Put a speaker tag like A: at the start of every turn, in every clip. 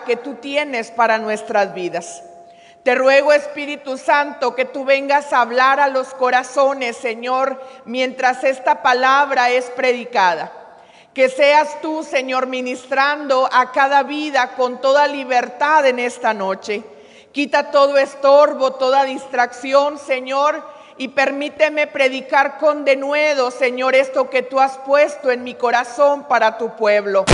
A: que tú tienes para nuestras vidas. Te ruego, Espíritu Santo, que tú vengas a hablar a los corazones, Señor, mientras esta palabra es predicada. Que seas tú, Señor, ministrando a cada vida con toda libertad en esta noche. Quita todo estorbo, toda distracción, Señor, y permíteme predicar con denuedo, Señor, esto que tú has puesto en mi corazón para tu pueblo.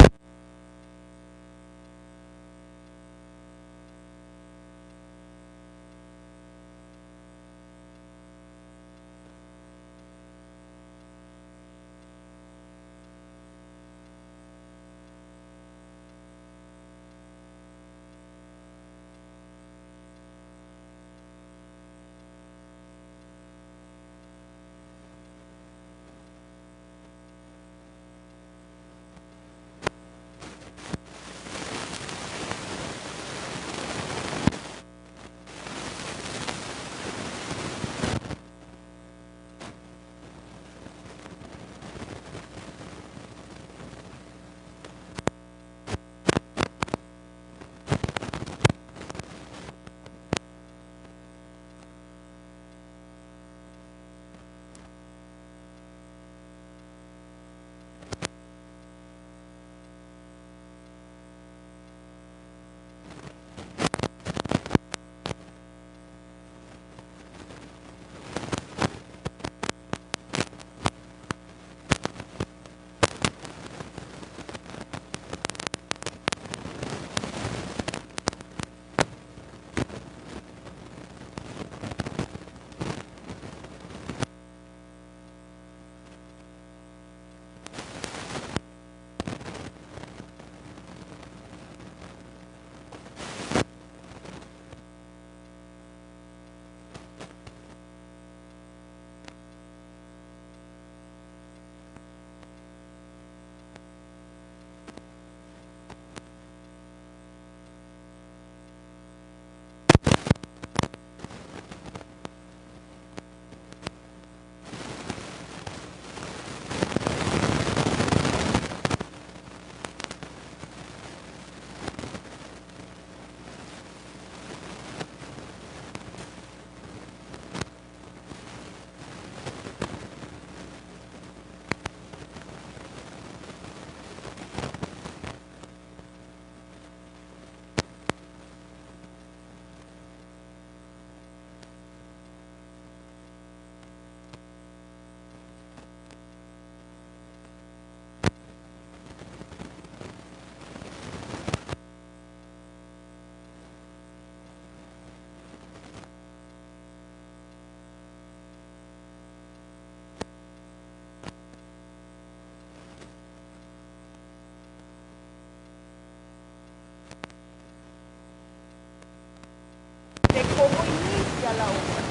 A: Cómo inicia la obra.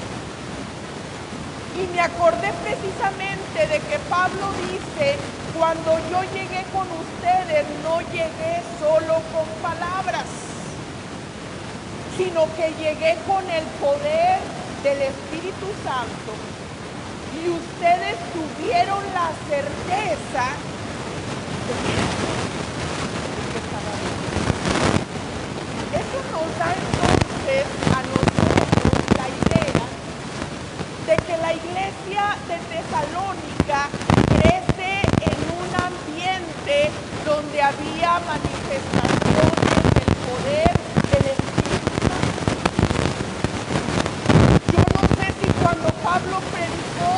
A: Y me acordé precisamente de que Pablo dice, cuando yo llegué con ustedes, no llegué solo con palabras, sino que llegué con el poder del Espíritu Santo. Y ustedes tuvieron la certeza de que estaba bien. Eso nos da entonces a nosotros la idea de que la iglesia de Tesalónica crece en un ambiente donde había manifestaciones del poder del Espíritu Santo. Yo no sé si cuando Pablo predicó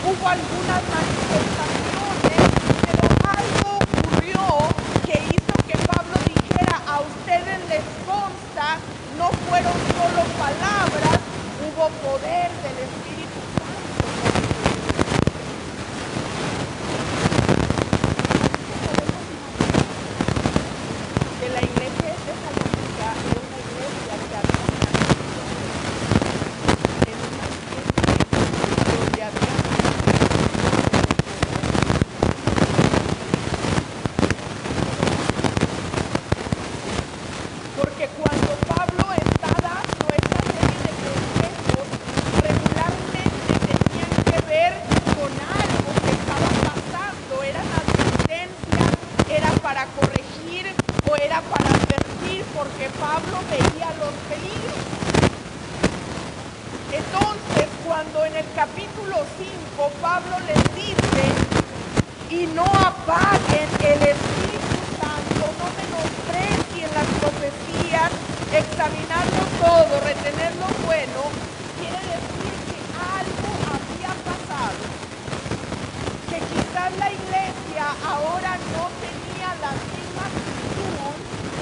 A: hubo algunas manifestaciones, pero algo ocurrió que hizo que Pablo dijera, a ustedes les consta, no fueron solo palabras, hubo poder del Espíritu Santo. Que la iglesia de Tesalónica era una iglesia que había en un ambiente donde había porque cuando Pablo está dando esta serie de consejos, regularmente tenían que ver con algo que estaba pasando, eran advertencias, era para corregir o era para advertir, porque Pablo veía los peligros. Entonces, cuando en el capítulo 5 Pablo les dice, y no apaguen el Espíritu Santo, no menosprecien las profecías, examinarlo todo, retener lo bueno, quiere decir que algo había pasado, que quizás la iglesia ahora no tenía la misma actitud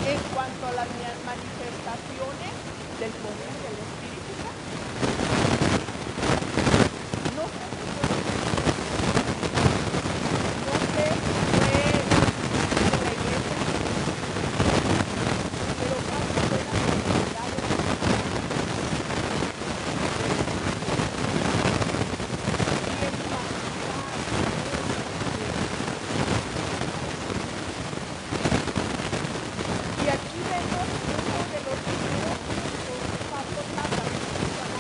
A: en cuanto a las manifestaciones del poder del Espíritu Santo. No sé si fue de la iglesia, pero Pablo fue la necesidad de y aquí vemos uno de los primeros puntos que Pablo trata respecto a la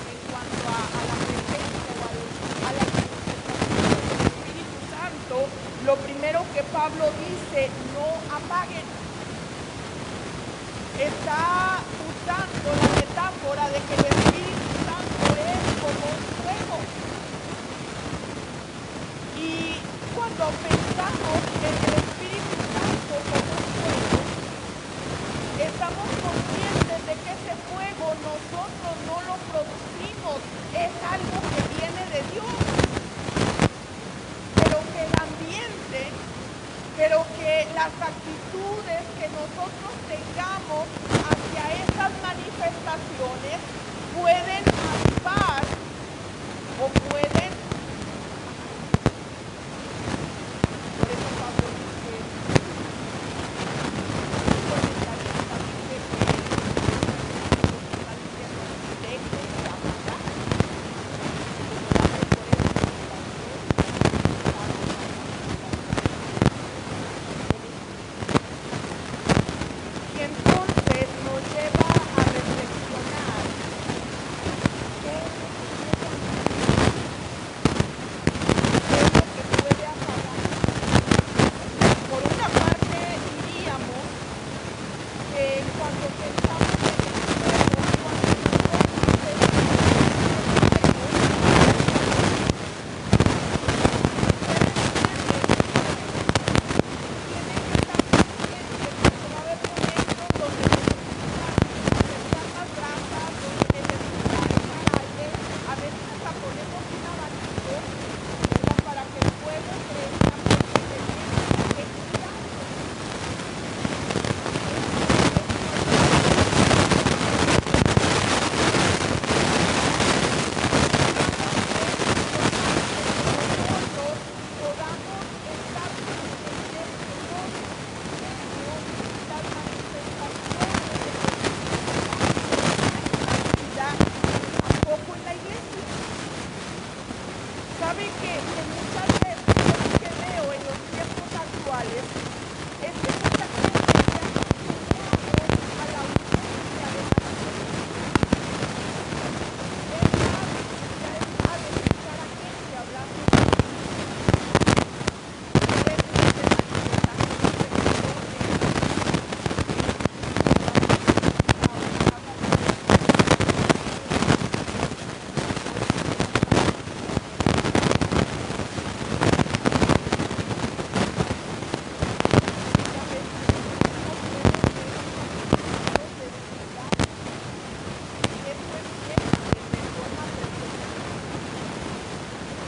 A: en cuanto a la presencia o a la manifestación del Espíritu Santo. Lo primero que Pablo dice, no apaguen. Está usando la metáfora de que el Espíritu Santo es como un fuego. Y cuando pensamos en el Espíritu Santo como un fuego, estamos conscientes de que ese fuego nosotros no lo producimos, es algo que viene de Dios, pero que el ambiente, pero que las actitudes que nosotros tengamos hacia esas manifestaciones pueden avivar o pueden. Por eso Pablo dice, y entonces nos lleva a reflexionar qué es lo que puede apagar. Por una parte diríamos que cuando pensamos en el fuego, cuando nosotros pensamos tienen que estar conscientes que va a haber momentos donde necesitan acercar las brasas, donde necesitan echar aire, a veces hasta ponemos un abanico, ¿verdad? Para que el fuego crezca, porque tenemos que cuidarlo. Nosotros podamos estar conscientes que no vemos las manifestaciones del Espíritu Santo en nuestra vida, tampoco en la iglesia. ¿Sabe que muchas veces yo lo que veo en los tiempos actuales es que mucha gente se acostumbramos a la ausencia de manifestaciones? Ya es raro escuchar a gente hablando de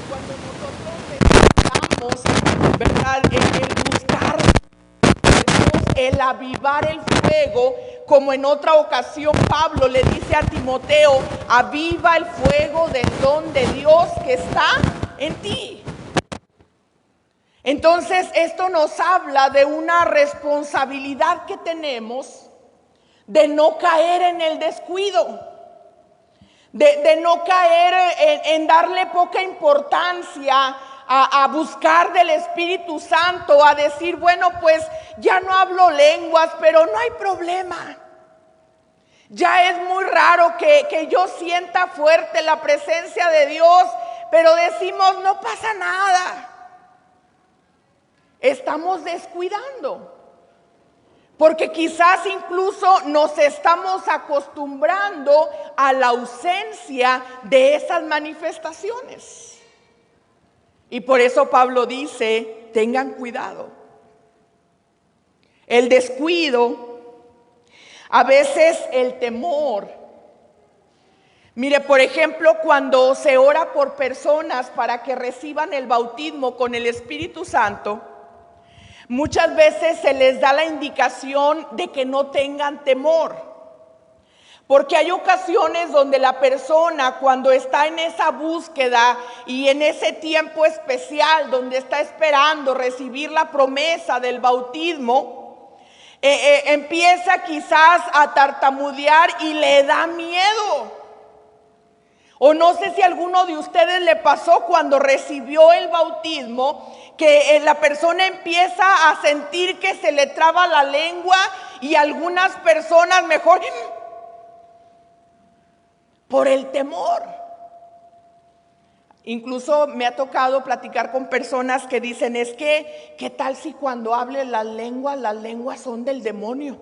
A: cuando nosotros necesitamos, ¿verdad? El buscar de Dios, el avivar el fuego, como en otra ocasión Pablo le dice a Timoteo, aviva el fuego del don de Dios que está en ti. Entonces esto nos habla de una responsabilidad que tenemos de no caer en el descuido. De no caer en darle poca importancia a buscar del Espíritu Santo, a decir, bueno, pues ya no hablo lenguas, pero no hay problema. Ya es muy raro que yo sienta fuerte la presencia de Dios, pero decimos, no pasa nada. Estamos descuidando. Porque quizás incluso nos estamos acostumbrando a la ausencia de esas manifestaciones. Y por eso Pablo dice, tengan cuidado. El descuido, a veces el temor. Mire, por ejemplo, cuando se ora por personas para que reciban el bautismo con el Espíritu Santo, muchas veces se les da la indicación de que no tengan temor, porque hay ocasiones donde la persona, cuando está en esa búsqueda y en ese tiempo especial donde está esperando recibir la promesa del bautismo, empieza quizás a tartamudear y le da miedo. O no sé si a alguno de ustedes le pasó cuando recibió el bautismo, que la persona empieza a sentir que se le traba la lengua, y algunas personas mejor por el temor. Incluso me ha tocado platicar con personas que dicen, es que, ¿qué tal si cuando hable las lenguas son del demonio?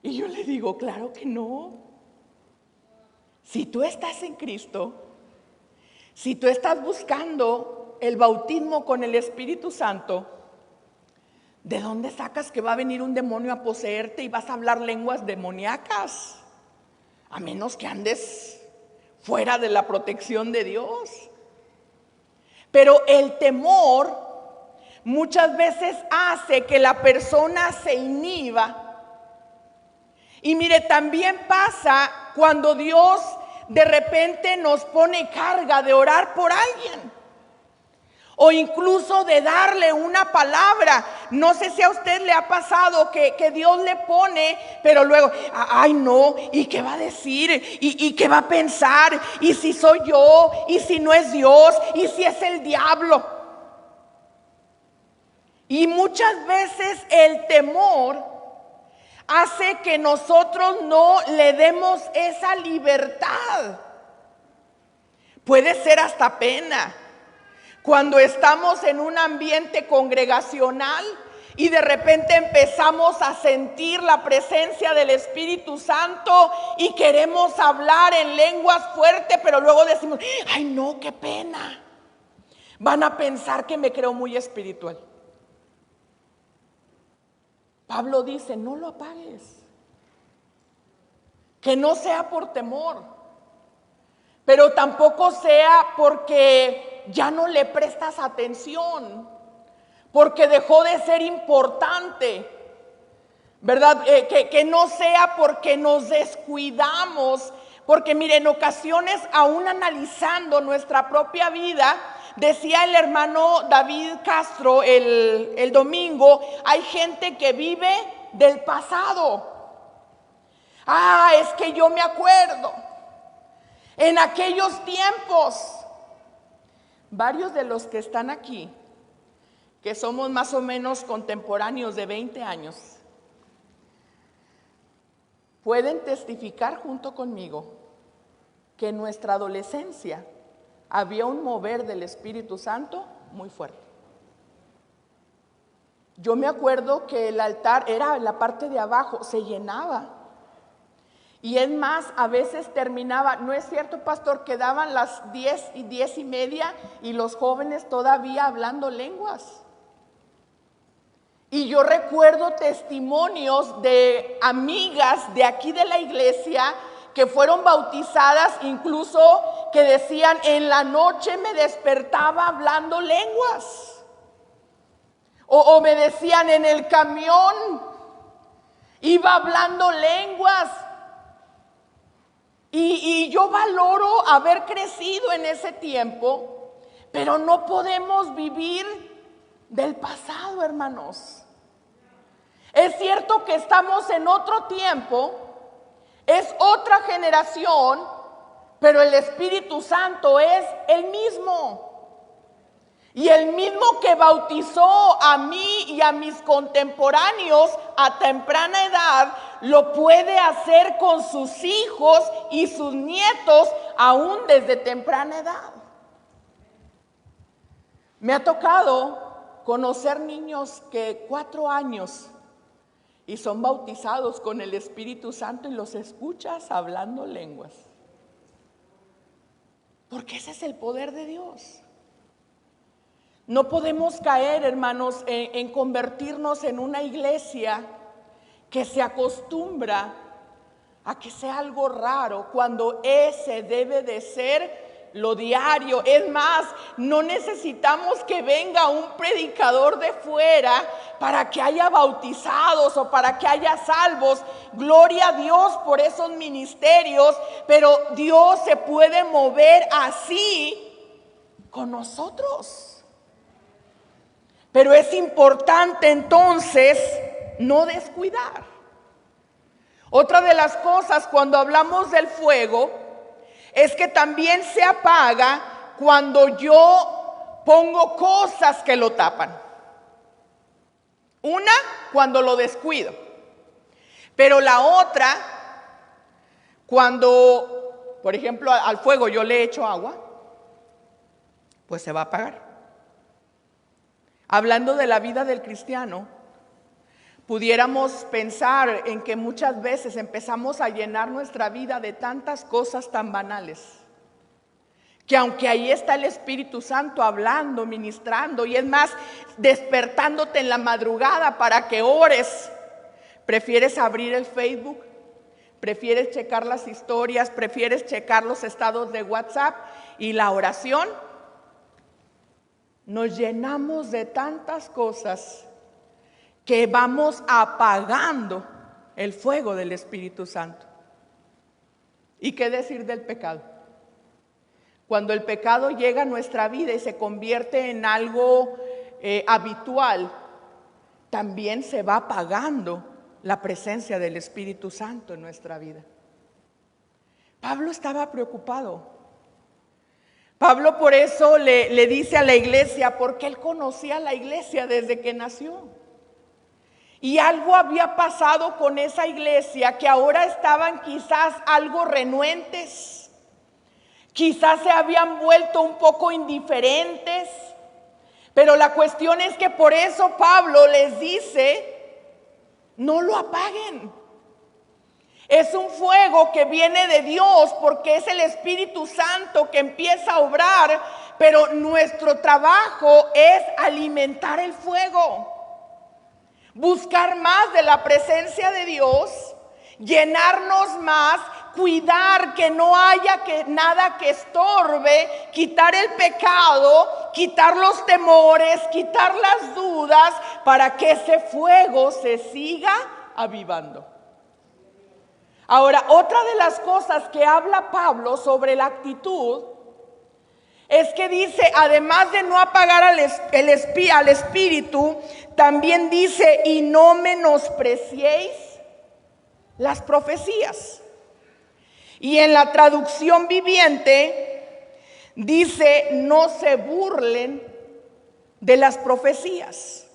A: Y yo le digo, claro que no. Si tú estás en Cristo, si tú estás buscando el bautismo con el Espíritu Santo, ¿de dónde sacas que va a venir un demonio a poseerte y vas a hablar lenguas demoníacas? A menos que andes fuera de la protección de Dios. Pero el temor muchas veces hace que la persona se inhiba. Y mire, también pasa cuando Dios de repente nos pone carga de orar por alguien, o incluso de darle una palabra. No sé si a usted le ha pasado que Dios le pone, pero luego, ay no, ¿y qué va a decir? ¿Y qué va a pensar? ¿Y si soy yo? ¿Y si no es Dios? ¿Y si es el diablo? Y muchas veces el temor hace que nosotros no le demos esa libertad. Puede ser hasta pena. Cuando estamos en un ambiente congregacional y de repente empezamos a sentir la presencia del Espíritu Santo y queremos hablar en lenguas fuertes, pero luego decimos, ay no, qué pena. Van a pensar que me creo muy espiritual. Pablo dice, no lo apagues, que no sea por temor, pero tampoco sea porque ya no le prestas atención, porque dejó de ser importante, ¿verdad? Que no sea porque nos descuidamos, porque mire, en ocasiones aún analizando nuestra propia vida, decía el hermano David Castro el domingo, hay gente que vive del pasado. Es que yo me acuerdo, en aquellos tiempos, varios de los que están aquí, que somos más o menos contemporáneos de 20 años, pueden testificar junto conmigo que en nuestra adolescencia había un mover del Espíritu Santo muy fuerte. Yo me acuerdo que el altar era en la parte de abajo, se llenaba. Y es más, a veces terminaba, ¿no es cierto, pastor, que daban las 10 y 10:30 y los jóvenes todavía hablando lenguas? Y yo recuerdo testimonios de amigas de aquí de la iglesia que fueron bautizadas, incluso que decían, en la noche me despertaba hablando lenguas. O me decían, en el camión iba hablando lenguas. Y yo valoro haber crecido en ese tiempo, pero no podemos vivir del pasado, hermanos. Es cierto que estamos en otro tiempo, es otra generación, pero el Espíritu Santo es el mismo. Y el mismo que bautizó a mí y a mis contemporáneos a temprana edad, lo puede hacer con sus hijos y sus nietos aún desde temprana edad. Me ha tocado conocer niños que 4 años y son bautizados con el Espíritu Santo y los escuchas hablando lenguas. Porque ese es el poder de Dios. No podemos caer, hermanos, en convertirnos en una iglesia que se acostumbra a que sea algo raro, cuando ese debe de ser lo diario. Es más, no necesitamos que venga un predicador de fuera para que haya bautizados o para que haya salvos. Gloria a Dios por esos ministerios, pero Dios se puede mover así con nosotros. Pero es importante entonces no descuidar. Otra de las cosas cuando hablamos del fuego es que también se apaga cuando yo pongo cosas que lo tapan. Una, cuando lo descuido. Pero la otra, cuando, por ejemplo, al fuego yo le echo agua, pues se va a apagar. Hablando de la vida del cristiano, pudiéramos pensar en que muchas veces empezamos a llenar nuestra vida de tantas cosas tan banales, que aunque ahí está el Espíritu Santo hablando, ministrando, y es más, despertándote en la madrugada para que ores, prefieres abrir el Facebook, prefieres checar las historias, prefieres checar los estados de WhatsApp y la oración. Nos llenamos de tantas cosas que vamos apagando el fuego del Espíritu Santo. ¿Y qué decir del pecado? Cuando el pecado llega a nuestra vida y se convierte en algo habitual, también se va apagando la presencia del Espíritu Santo en nuestra vida. Pablo estaba preocupado. Pablo por eso le dice a la iglesia, porque él conocía a la iglesia desde que nació. Y algo había pasado con esa iglesia que ahora estaban quizás algo renuentes, quizás se habían vuelto un poco indiferentes, pero la cuestión es que por eso Pablo les dice, no lo apaguen. Es un fuego que viene de Dios porque es el Espíritu Santo que empieza a obrar, pero nuestro trabajo es alimentar el fuego. Buscar más de la presencia de Dios, llenarnos más, cuidar que no haya nada que estorbe, quitar el pecado, quitar los temores, quitar las dudas, para que ese fuego se siga avivando. Ahora, otra de las cosas que habla Pablo sobre la actitud es que dice, además de no apagar al espíritu, también dice, y no menospreciéis las profecías. Y en la traducción viviente dice, no se burlen de las profecías.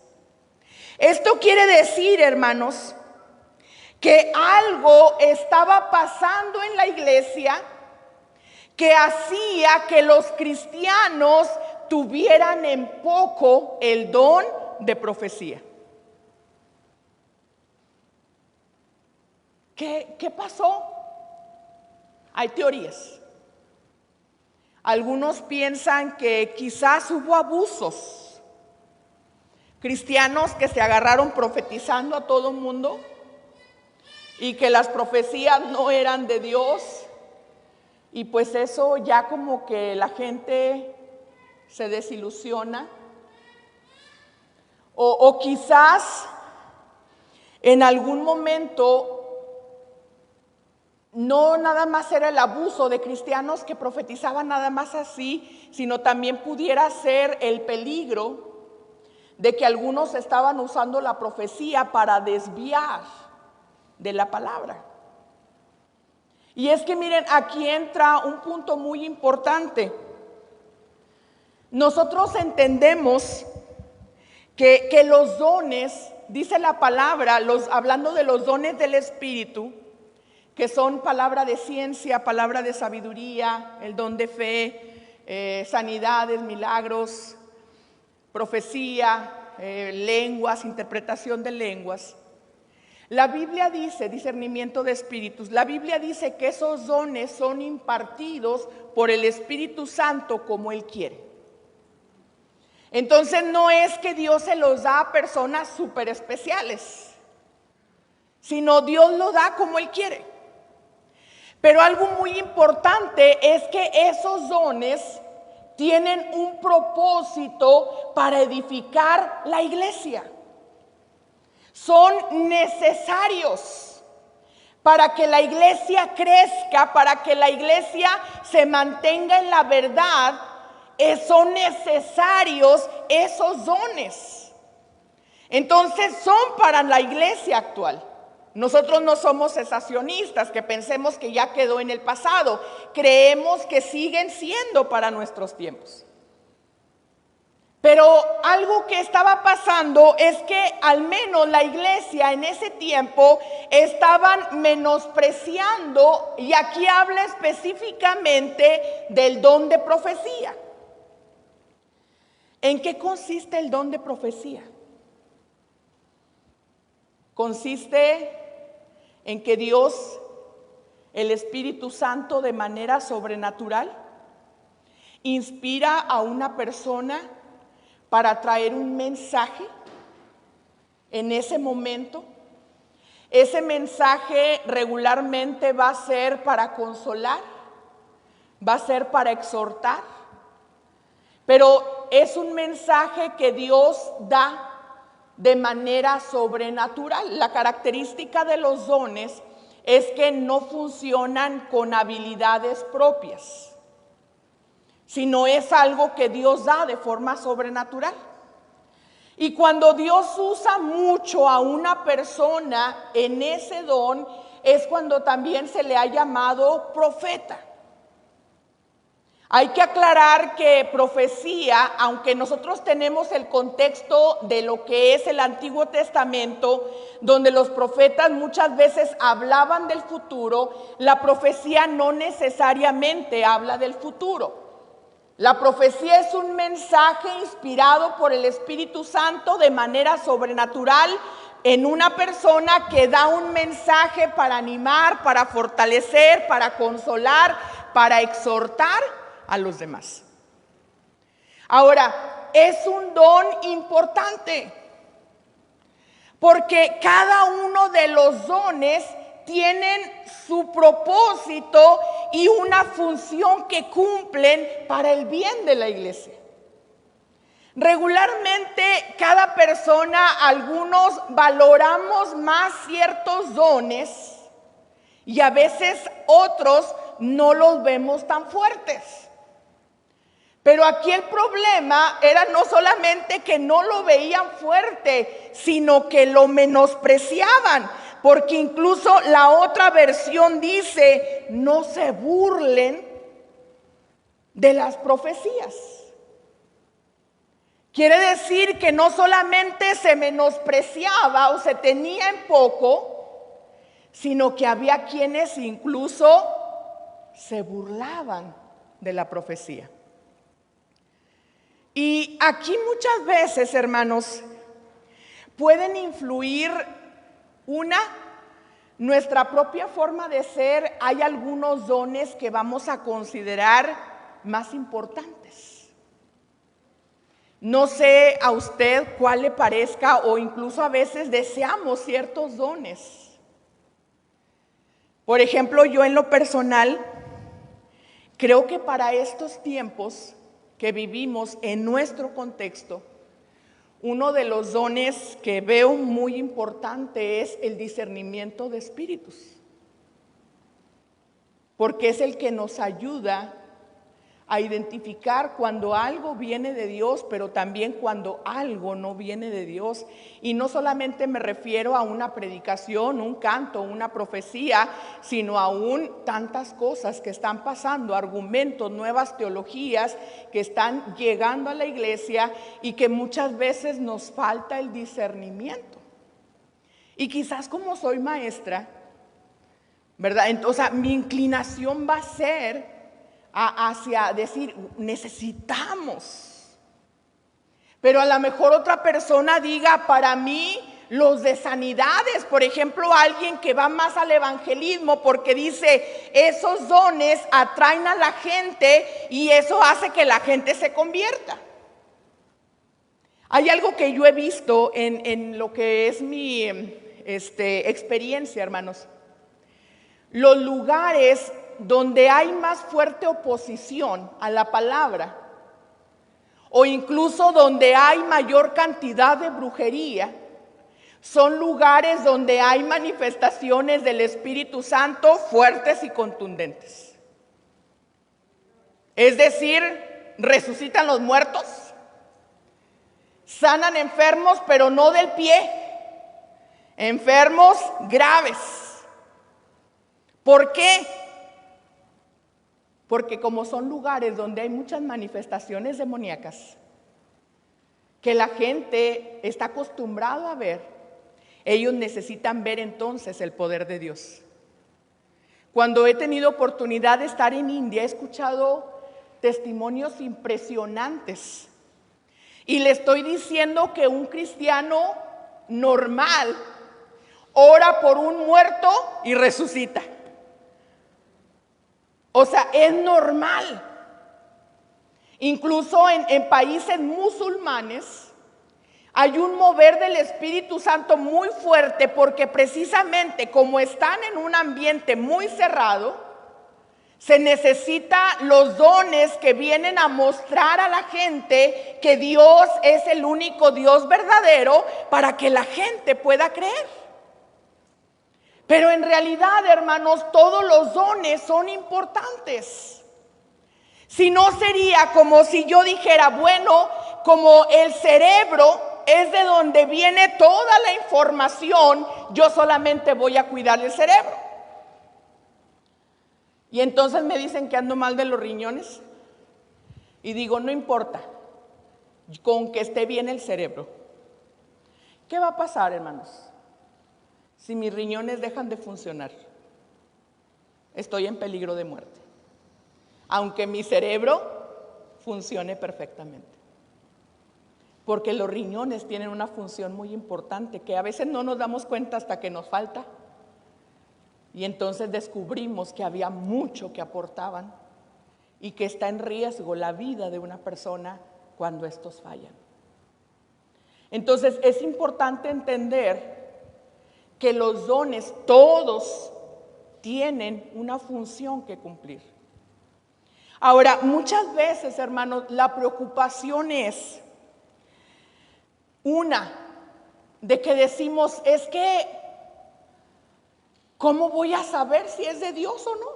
A: Esto quiere decir, hermanos, que algo estaba pasando en la iglesia que hacía que los cristianos tuvieran en poco el don de profecía. ¿Qué pasó? Hay teorías. Algunos piensan que quizás hubo abusos. Cristianos que se agarraron profetizando a todo mundo y que las profecías no eran de Dios. Y pues eso ya como que la gente se desilusiona. O quizás en algún momento no nada más era el abuso de cristianos que profetizaban nada más así, sino también pudiera ser el peligro de que algunos estaban usando la profecía para desviar de la palabra. Y es que miren, aquí entra un punto muy importante. Nosotros entendemos que los dones, dice la palabra, hablando de los dones del Espíritu, que son palabra de ciencia, palabra de sabiduría, el don de fe, sanidades, milagros, profecía, lenguas, interpretación de lenguas. La Biblia dice, discernimiento de espíritus, la Biblia dice que esos dones son impartidos por el Espíritu Santo como Él quiere. Entonces no es que Dios se los da a personas súper especiales, sino Dios lo da como Él quiere. Pero algo muy importante es que esos dones tienen un propósito para edificar la iglesia. Son necesarios para que la iglesia crezca, para que la iglesia se mantenga en la verdad. Son necesarios esos dones. Entonces son para la iglesia actual. Nosotros no somos cesacionistas que pensemos que ya quedó en el pasado. Creemos que siguen siendo para nuestros tiempos. Pero algo que estaba pasando es que al menos la iglesia en ese tiempo estaban menospreciando, y aquí habla específicamente del don de profecía. ¿En qué consiste el don de profecía? Consiste en que Dios, el Espíritu Santo, de manera sobrenatural, inspira a una persona para traer un mensaje en ese momento. Ese mensaje regularmente va a ser para consolar, va a ser para exhortar, pero es un mensaje que Dios da de manera sobrenatural. La característica de los dones es que no funcionan con habilidades propias, sino es algo que Dios da de forma sobrenatural. Y cuando Dios usa mucho a una persona en ese don, es cuando también se le ha llamado profeta. Hay que aclarar que profecía, aunque nosotros tenemos el contexto de lo que es el Antiguo Testamento, donde los profetas muchas veces hablaban del futuro, la profecía no necesariamente habla del futuro. La profecía es un mensaje inspirado por el Espíritu Santo de manera sobrenatural en una persona que da un mensaje para animar, para fortalecer, para consolar, para exhortar a los demás. Ahora, es un don importante, porque cada uno de los dones tienen su propósito y una función que cumplen para el bien de la iglesia. Regularmente cada persona, algunos valoramos más ciertos dones y a veces otros no los vemos tan fuertes. Pero aquí el problema era no solamente que no lo veían fuerte, sino que lo menospreciaban. Porque incluso la otra versión dice, no se burlen de las profecías. Quiere decir que no solamente se menospreciaba o se tenía en poco, sino que había quienes incluso se burlaban de la profecía. Y aquí muchas veces, hermanos, pueden influir nuestra propia forma de ser. Hay algunos dones que vamos a considerar más importantes. No sé a usted cuál le parezca, o incluso a veces deseamos ciertos dones. Por ejemplo, yo en lo personal creo que para estos tiempos que vivimos en nuestro contexto, uno de los dones que veo muy importante es el discernimiento de espíritus, porque es el que nos ayuda a identificar cuando algo viene de Dios, pero también cuando algo no viene de Dios. Y no solamente me refiero a una predicación, un canto, una profecía, sino aún tantas cosas que están pasando, argumentos, nuevas teologías que están llegando a la iglesia y que muchas veces nos falta el discernimiento. Y quizás como soy maestra, ¿verdad? Entonces, mi inclinación va a ser hacia decir, necesitamos. Pero a lo mejor otra persona diga, para mí los de sanidades, por ejemplo, alguien que va más al evangelismo porque dice, esos dones atraen a la gente y eso hace que la gente se convierta. Hay algo que yo he visto en lo que es mi experiencia, hermanos. Los lugares donde hay más fuerte oposición a la palabra, o incluso donde hay mayor cantidad de brujería, son lugares donde hay manifestaciones del Espíritu Santo fuertes y contundentes. Es decir, resucitan los muertos, sanan enfermos, pero no del pie, enfermos graves. ¿Por qué? Porque como son lugares donde hay muchas manifestaciones demoníacas, que la gente está acostumbrada a ver, ellos necesitan ver entonces el poder de Dios. Cuando he tenido oportunidad de estar en India, he escuchado testimonios impresionantes. Y le estoy diciendo que un cristiano normal ora por un muerto y resucita. O sea, es normal. Incluso en países musulmanes hay un mover del Espíritu Santo muy fuerte porque precisamente como están en un ambiente muy cerrado, se necesitan los dones que vienen a mostrar a la gente que Dios es el único Dios verdadero para que la gente pueda creer. Pero en realidad, hermanos, todos los dones son importantes. Si no sería como si yo dijera, bueno, como el cerebro es de donde viene toda la información, yo solamente voy a cuidar el cerebro. Y entonces me dicen que ando mal de los riñones. Y digo, no importa, con que esté bien el cerebro. ¿Qué va a pasar, hermanos? Si mis riñones dejan de funcionar, estoy en peligro de muerte, aunque mi cerebro funcione perfectamente. Porque los riñones tienen una función muy importante que a veces no nos damos cuenta hasta que nos falta. Y entonces descubrimos que había mucho que aportaban y que está en riesgo la vida de una persona cuando estos fallan. Entonces es importante entender que los dones todos tienen una función que cumplir. Ahora, muchas veces, hermanos, la preocupación es una de que decimos, es que ¿cómo voy a saber si es de Dios o no?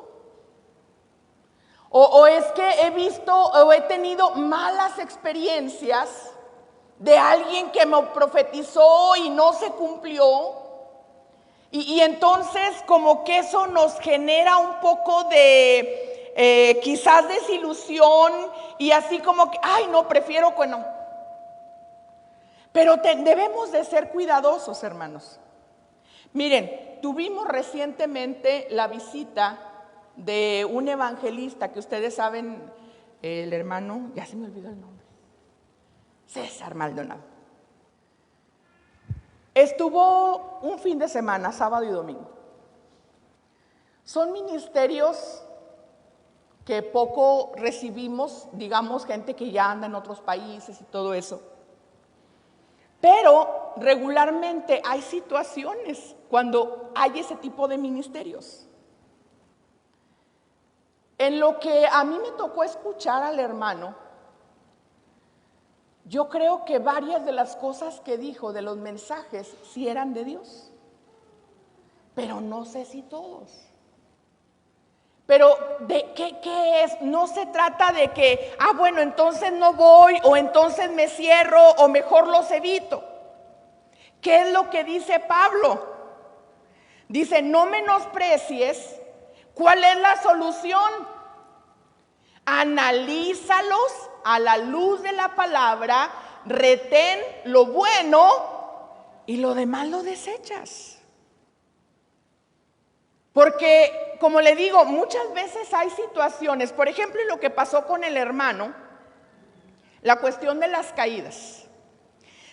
A: O es que he visto o he tenido malas experiencias de alguien que me profetizó y no se cumplió. Y entonces como que eso nos genera un poco de quizás desilusión y así como que, ay no, prefiero que no. Pero debemos de ser cuidadosos, hermanos. Miren, tuvimos recientemente la visita de un evangelista que ustedes saben, el hermano, ya se me olvidó el nombre, César Maldonado. Estuvo un fin de semana, sábado y domingo. Son ministerios que poco recibimos, digamos, gente que ya anda en otros países y todo eso. Pero regularmente hay situaciones cuando hay ese tipo de ministerios. En lo que a mí me tocó escuchar al hermano, yo creo que varias de las cosas que dijo, de los mensajes, sí eran de Dios. Pero no sé si todos. Pero ¿de qué es? No se trata de que, bueno, entonces no voy, o entonces me cierro, o mejor los evito. ¿Qué es lo que dice Pablo? Dice, no menosprecies. ¿Cuál es la solución? Analízalos a la luz de la palabra, retén lo bueno y lo demás lo desechas. Porque, como le digo, muchas veces hay situaciones, por ejemplo, lo que pasó con el hermano, la cuestión de las caídas.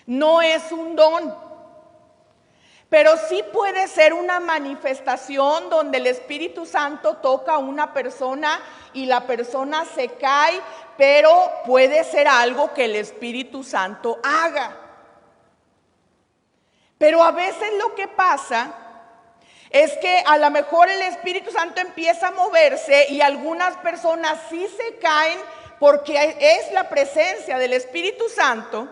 A: No es un don, Pero sí puede ser una manifestación donde el Espíritu Santo toca a una persona y la persona se cae, pero puede ser algo que el Espíritu Santo haga. Pero a veces lo que pasa es que a lo mejor el Espíritu Santo empieza a moverse y algunas personas sí se caen porque es la presencia del Espíritu Santo,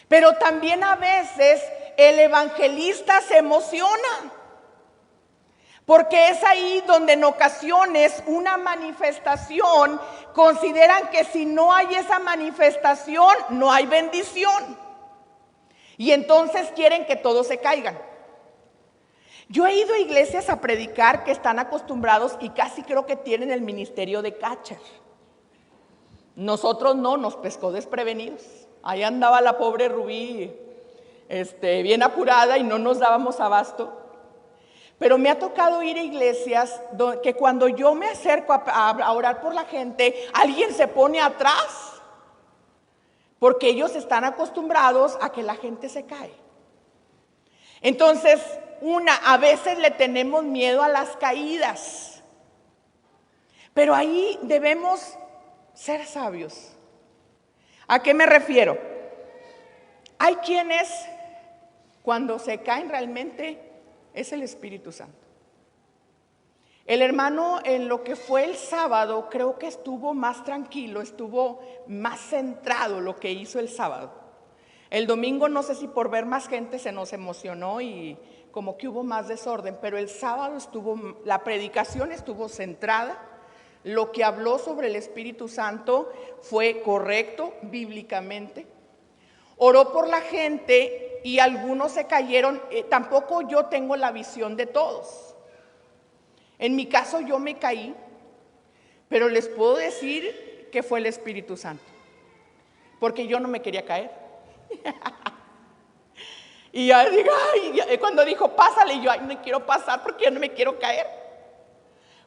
A: pero también a veces el evangelista se emociona, porque es ahí donde en ocasiones una manifestación consideran que si no hay esa manifestación no hay bendición, y entonces quieren que todos se caigan. Yo he ido a iglesias a predicar que están acostumbrados y casi creo que tienen el ministerio de catcher. Nosotros no, nos pescó desprevenidos. Ahí andaba la pobre Rubí bien apurada y no nos dábamos abasto. Pero me ha tocado ir a iglesias que cuando yo me acerco a orar por la gente, alguien se pone atrás, porque ellos están acostumbrados a que la gente se cae. Entonces, a veces le tenemos miedo a las caídas, pero ahí debemos ser sabios. ¿A qué me refiero? Hay quienes, cuando se caen realmente, es el Espíritu Santo. El hermano en lo que fue el sábado, creo que estuvo más tranquilo, estuvo más centrado lo que hizo el sábado. El domingo no sé si por ver más gente se nos emocionó y como que hubo más desorden, pero el sábado la predicación estuvo centrada. Lo que habló sobre el Espíritu Santo fue correcto bíblicamente. Oró por la gente y algunos se cayeron. Tampoco yo tengo la visión de todos. En mi caso yo me caí, pero les puedo decir que fue el Espíritu Santo, porque yo no me quería caer. Y ya digo, cuando dijo pásale, yo no quiero pasar porque yo no me quiero caer.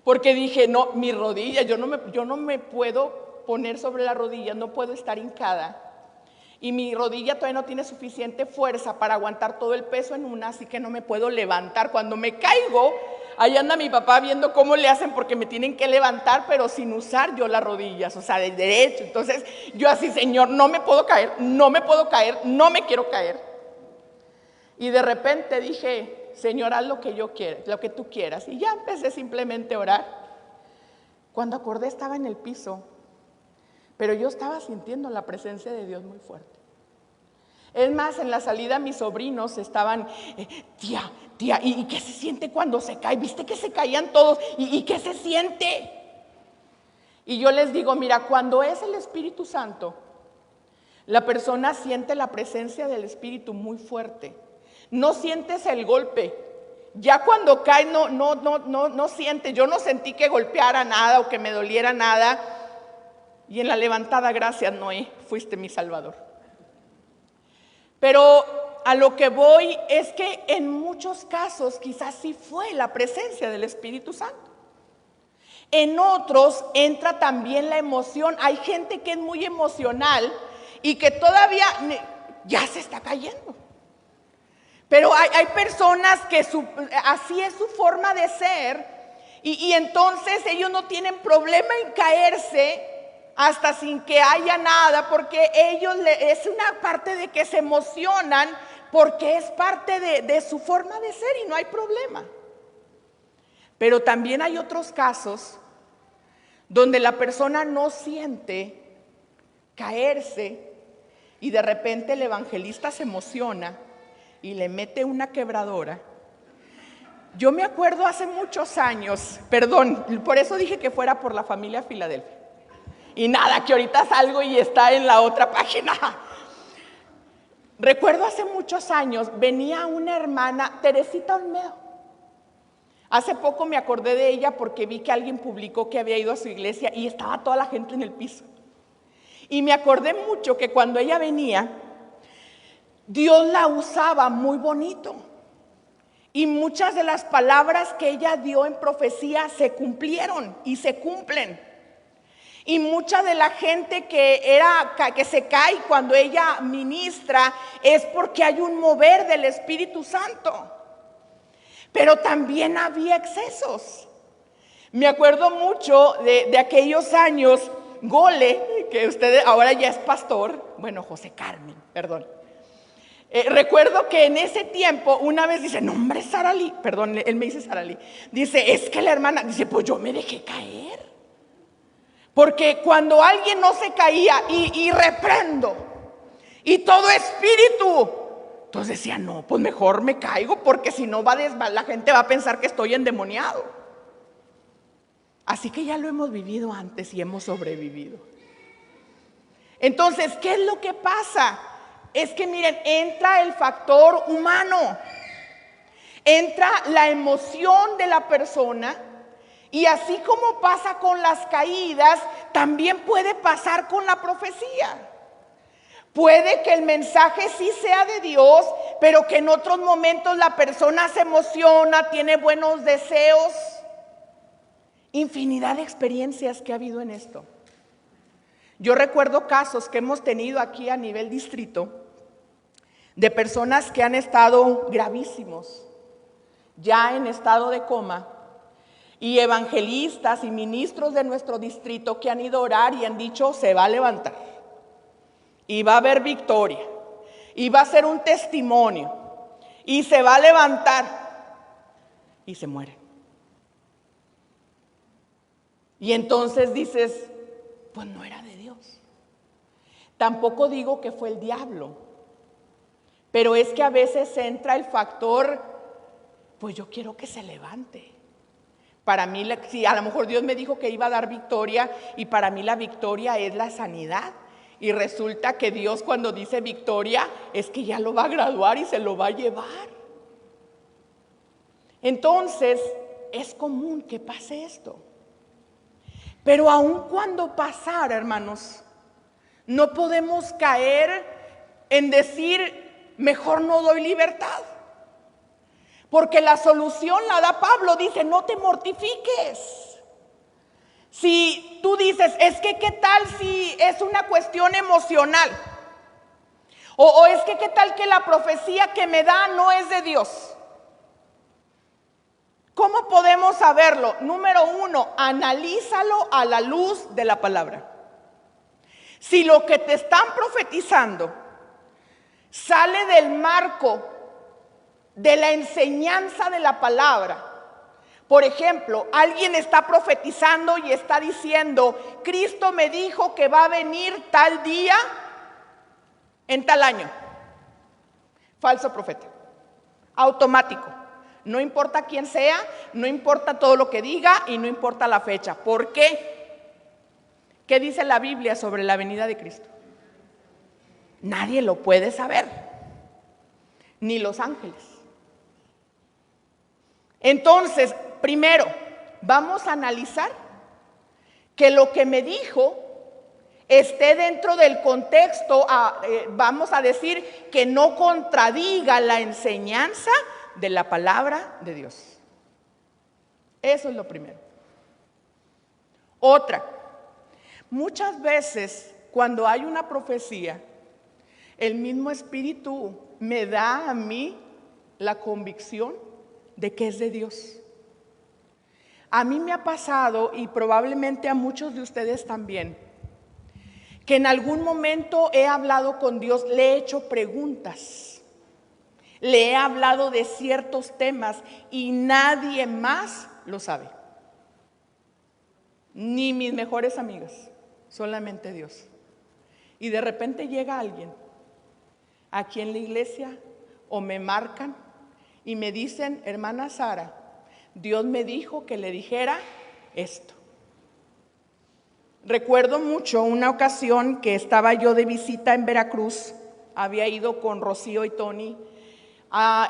A: Porque dije, no, mi rodilla, yo no me puedo poner sobre la rodilla, no puedo estar hincada. Y mi rodilla todavía no tiene suficiente fuerza para aguantar todo el peso en una, así que no me puedo levantar. Cuando me caigo, ahí anda mi papá viendo cómo le hacen porque me tienen que levantar, pero sin usar yo las rodillas, o sea, de derecho. Entonces yo así, Señor, no me puedo caer, no me quiero caer. Y de repente dije, Señor, haz lo que yo quiera, lo que tú quieras. Y ya empecé simplemente a orar. Cuando acordé estaba en el piso, pero yo estaba sintiendo la presencia de Dios muy fuerte. Es más, en la salida mis sobrinos estaban, tía, ¿y qué se siente cuando se cae? ¿Viste que se caían todos? ¿Y qué se siente? Y yo les digo, mira, cuando es el Espíritu Santo, la persona siente la presencia del Espíritu muy fuerte. No sientes el golpe. Ya cuando cae no sientes. Yo no sentí que golpeara nada o que me doliera nada. Y en la levantada, gracias Noé, fuiste mi salvador. Pero a lo que voy es que en muchos casos quizás sí fue la presencia del Espíritu Santo. En otros entra también la emoción. Hay gente que es muy emocional y que todavía ya se está cayendo. Pero hay personas que así es su forma de ser y entonces ellos no tienen problema en caerse hasta sin que haya nada, porque ellos es una parte de que se emocionan porque es parte de su forma de ser y no hay problema. Pero también hay otros casos donde la persona no siente caerse y de repente el evangelista se emociona y le mete una quebradora. Yo me acuerdo hace muchos años, perdón, por eso dije que fuera por la familia Filadelfia. Y nada, que ahorita salgo y está en la otra página. Recuerdo hace muchos años, venía una hermana, Teresita Olmedo. Hace poco me acordé de ella porque vi que alguien publicó que había ido a su iglesia y estaba toda la gente en el piso. Y me acordé mucho que cuando ella venía, Dios la usaba muy bonito. Y muchas de las palabras que ella dio en profecía se cumplieron y se cumplen. Y mucha de la gente que se cae cuando ella ministra es porque hay un mover del Espíritu Santo. Pero también había excesos. Me acuerdo mucho de aquellos años, Gole, que usted ahora ya es pastor, bueno, José Carmen, perdón. Recuerdo que en ese tiempo una vez dice, no hombre, Sarali, perdón, él me dice Sarali, dice, es que la hermana, dice, pues yo me dejé caer. Porque cuando alguien no se caía y reprendo, y todo espíritu, entonces decía, no, pues mejor me caigo, porque si no la gente va a pensar que estoy endemoniado. Así que ya lo hemos vivido antes y hemos sobrevivido. Entonces, ¿qué es lo que pasa? Es que miren, entra el factor humano, entra la emoción de la persona, y así como pasa con las caídas, también puede pasar con la profecía. Puede que el mensaje sí sea de Dios, pero que en otros momentos la persona se emociona, tiene buenos deseos. Infinidad de experiencias que ha habido en esto. Yo recuerdo casos que hemos tenido aquí a nivel distrito de personas que han estado gravísimos, ya en estado de coma, y evangelistas y ministros de nuestro distrito que han ido a orar y han dicho, se va a levantar, y va a haber victoria, y va a ser un testimonio, y se va a levantar, y se muere. Y entonces dices, pues no era de Dios. Tampoco digo que fue el diablo, pero es que a veces entra el factor, pues yo quiero que se levante. Para mí, sí, a lo mejor Dios me dijo que iba a dar victoria, y para mí la victoria es la sanidad. Y resulta que Dios, cuando dice victoria, es que ya lo va a graduar y se lo va a llevar. Entonces, es común que pase esto. Pero aun cuando pasara, hermanos, no podemos caer en decir, mejor no doy libertad. Porque la solución la da Pablo, dice, no te mortifiques. Si tú dices, es que qué tal si es una cuestión emocional, o es que qué tal que la profecía que me da no es de Dios. ¿Cómo podemos saberlo? Número 1, analízalo a la luz de la palabra. Si lo que te están profetizando sale del marco de la enseñanza de la palabra. Por ejemplo, alguien está profetizando y está diciendo, Cristo me dijo que va a venir tal día en tal año. Falso profeta. Automático. No importa quién sea, no importa todo lo que diga y no importa la fecha. ¿Por qué? ¿Qué dice la Biblia sobre la venida de Cristo? Nadie lo puede saber, ni los ángeles. Entonces, primero, vamos a analizar que lo que me dijo esté dentro del contexto, vamos a decir que no contradiga la enseñanza de la palabra de Dios. Eso es lo primero. Otra, muchas veces cuando hay una profecía, el mismo Espíritu me da a mí la convicción de que es de Dios. A mí me ha pasado, y probablemente a muchos de ustedes también, que en algún momento he hablado con Dios, le he hecho preguntas, le he hablado de ciertos temas y nadie más lo sabe. Ni mis mejores amigas, solamente Dios. Y de repente llega alguien aquí en la iglesia o me marcan y me dicen, hermana Sara, Dios me dijo que le dijera esto. Recuerdo mucho una ocasión que estaba yo de visita en Veracruz, había ido con Rocío y Tony.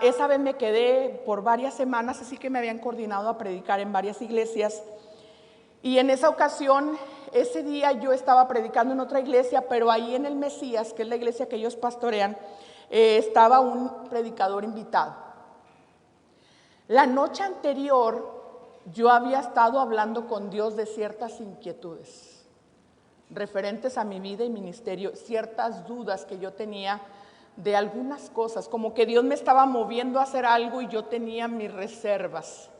A: Esa vez me quedé por varias semanas, así que me habían coordinado a predicar en varias iglesias. Y en esa ocasión, ese día yo estaba predicando en otra iglesia, pero ahí en el Mesías, que es la iglesia que ellos pastorean, estaba un predicador invitado. La noche anterior yo había estado hablando con Dios de ciertas inquietudes. referentes a mi vida y ministerio, ciertas dudas que yo tenía de algunas cosas, como que Dios me estaba moviendo a hacer algo y yo tenía mis reservas.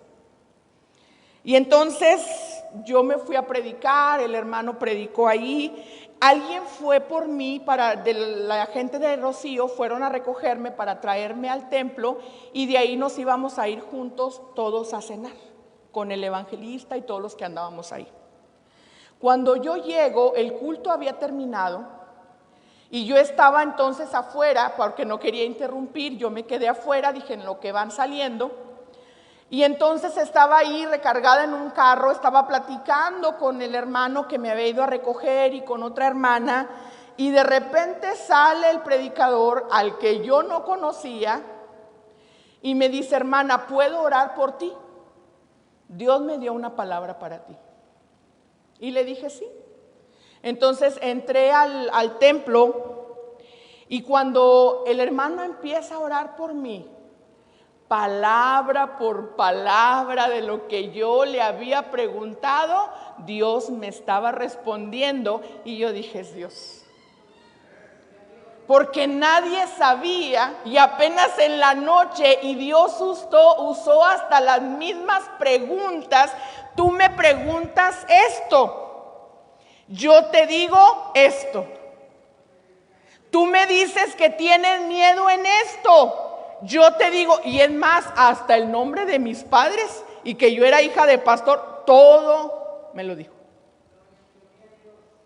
A: Y entonces yo me fui a predicar, el hermano predicó ahí, alguien fue por mí, la gente de Rocío fueron a recogerme para traerme al templo y de ahí nos íbamos a ir juntos todos a cenar con el evangelista y todos los que andábamos ahí. Cuando yo llego, el culto había terminado y yo estaba entonces afuera porque no quería interrumpir, yo me quedé afuera, dije en lo que van saliendo. Y entonces estaba ahí recargada en un carro, estaba platicando con el hermano que me había ido a recoger y con otra hermana, y de repente sale el predicador al que yo no conocía y me dice: hermana, ¿puedo orar por ti? Dios me dio una palabra para ti. Y le dije sí. Entonces entré al templo y cuando el hermano empieza a orar por mí, palabra por palabra de lo que yo le había preguntado, Dios me estaba respondiendo y yo dije: es Dios. Porque nadie sabía y apenas en la noche, y Dios usó hasta las mismas preguntas. Tú me preguntas esto, yo te digo esto. Tú me dices que tienes miedo en esto, yo te digo, y es más, hasta el nombre de mis padres y que yo era hija de pastor, todo me lo dijo.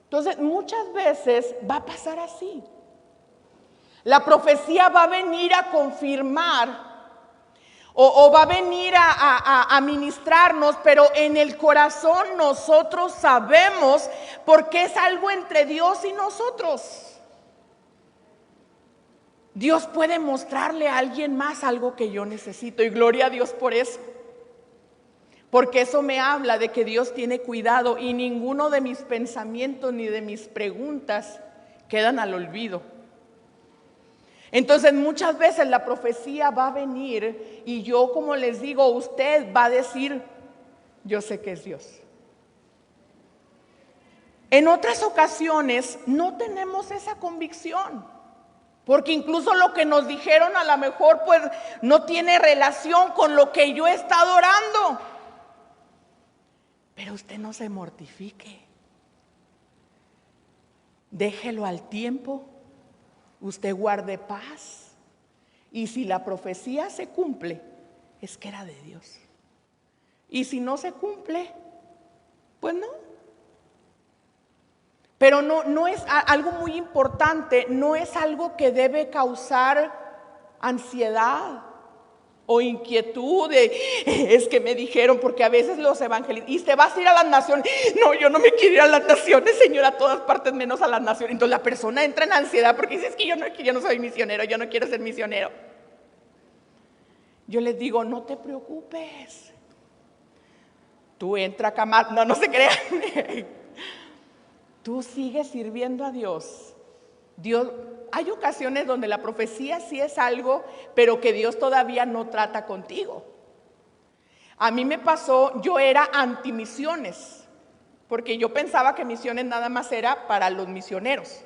A: Entonces, muchas veces va a pasar así. La profecía va a venir a confirmar o va a venir a ministrarnos, pero en el corazón nosotros sabemos porque es algo entre Dios y nosotros. Dios puede mostrarle a alguien más algo que yo necesito y gloria a Dios por eso. Porque eso me habla de que Dios tiene cuidado y ninguno de mis pensamientos ni de mis preguntas quedan al olvido. Entonces muchas veces la profecía va a venir y yo, como les digo, usted va a decir: yo sé que es Dios. En otras ocasiones no tenemos esa convicción. Porque incluso lo que nos dijeron a lo mejor pues no tiene relación con lo que yo he estado orando. Pero usted no se mortifique. Déjelo al tiempo. Usted guarde paz. Y si la profecía se cumple, es que era de Dios. Y si no se cumple, pues no. Pero no es algo muy importante, no es algo que debe causar ansiedad o inquietud es que me dijeron, porque a veces los evangelistas, y te vas a ir a las naciones. No, yo no me quiero ir a las naciones, Señor, a todas partes menos a las naciones. Entonces la persona entra en ansiedad porque dice: es que yo no soy misionero, yo no quiero ser misionero. Yo les digo: no te preocupes, tú entra a no se crean. Tú sigues sirviendo a Dios. Hay ocasiones donde la profecía sí es algo, pero que Dios todavía no trata contigo. A mí me pasó, yo era antimisiones, porque yo pensaba que misiones nada más era para los misioneros.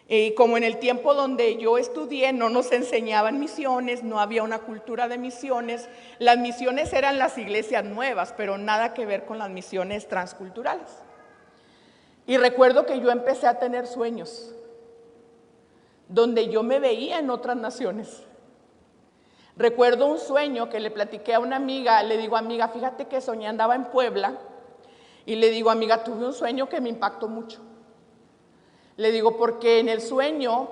A: Y como en el tiempo donde yo estudié no nos enseñaban misiones, no había una cultura de misiones. Las misiones eran las iglesias nuevas, pero nada que ver con las misiones transculturales. Y recuerdo que yo empecé a tener sueños donde yo me veía en otras naciones. Recuerdo un sueño que le platiqué a una amiga, le digo: amiga, fíjate que soñé, andaba en Puebla, y le digo: amiga, tuve un sueño que me impactó mucho. Le digo, porque en el sueño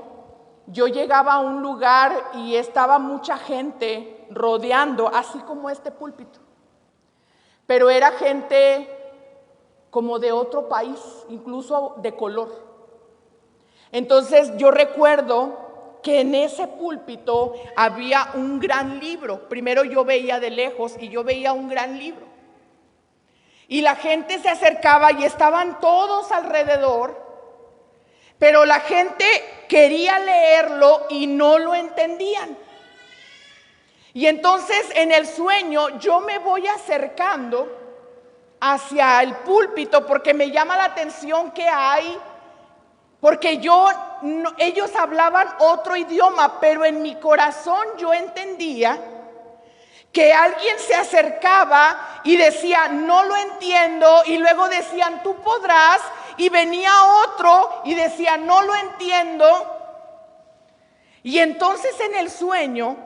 A: yo llegaba a un lugar y estaba mucha gente rodeando, así como este púlpito, pero era gente como de otro país, incluso de color. Entonces yo recuerdo que en ese púlpito había un gran libro. Primero yo veía de lejos y yo veía un gran libro. Y la gente se acercaba y estaban todos alrededor, pero la gente quería leerlo y no lo entendían. Y entonces en el sueño yo me voy acercando hacia el púlpito porque me llama la atención que hay, porque ellos hablaban otro idioma, pero en mi corazón yo entendía que alguien se acercaba y decía, no lo entiendo, y luego decían, tú podrás, y venía otro y decía, no lo entiendo. Y entonces en el sueño,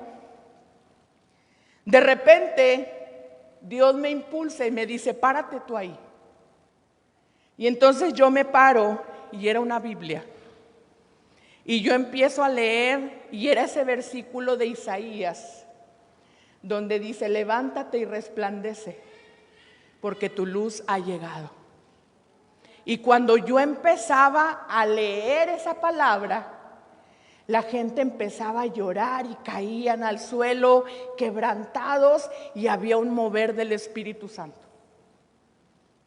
A: de repente, Dios me impulsa y me dice, párate tú ahí. Y entonces yo me paro y era una Biblia. Y yo empiezo a leer y era ese versículo de Isaías, donde dice, levántate y resplandece, porque tu luz ha llegado. Y cuando yo empezaba a leer esa palabra, la gente empezaba a llorar y caían al suelo quebrantados y había un mover del Espíritu Santo.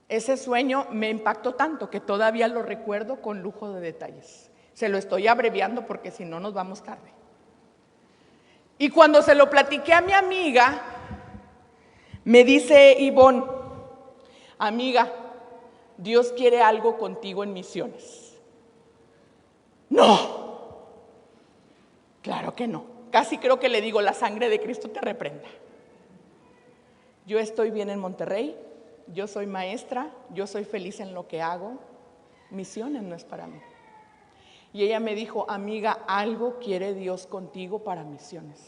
A: Ese sueño me impactó tanto que todavía lo recuerdo con lujo de detalles. Se lo estoy abreviando porque si no nos vamos tarde. Y cuando se lo platiqué a mi amiga, me dice Ivonne, amiga, Dios quiere algo contigo en misiones. No, claro que no. Casi creo que le digo, la sangre de Cristo te reprenda. Yo estoy bien en Monterrey, yo soy maestra, yo soy feliz en lo que hago, misiones no es para mí. Y ella me dijo, amiga, algo quiere Dios contigo para misiones.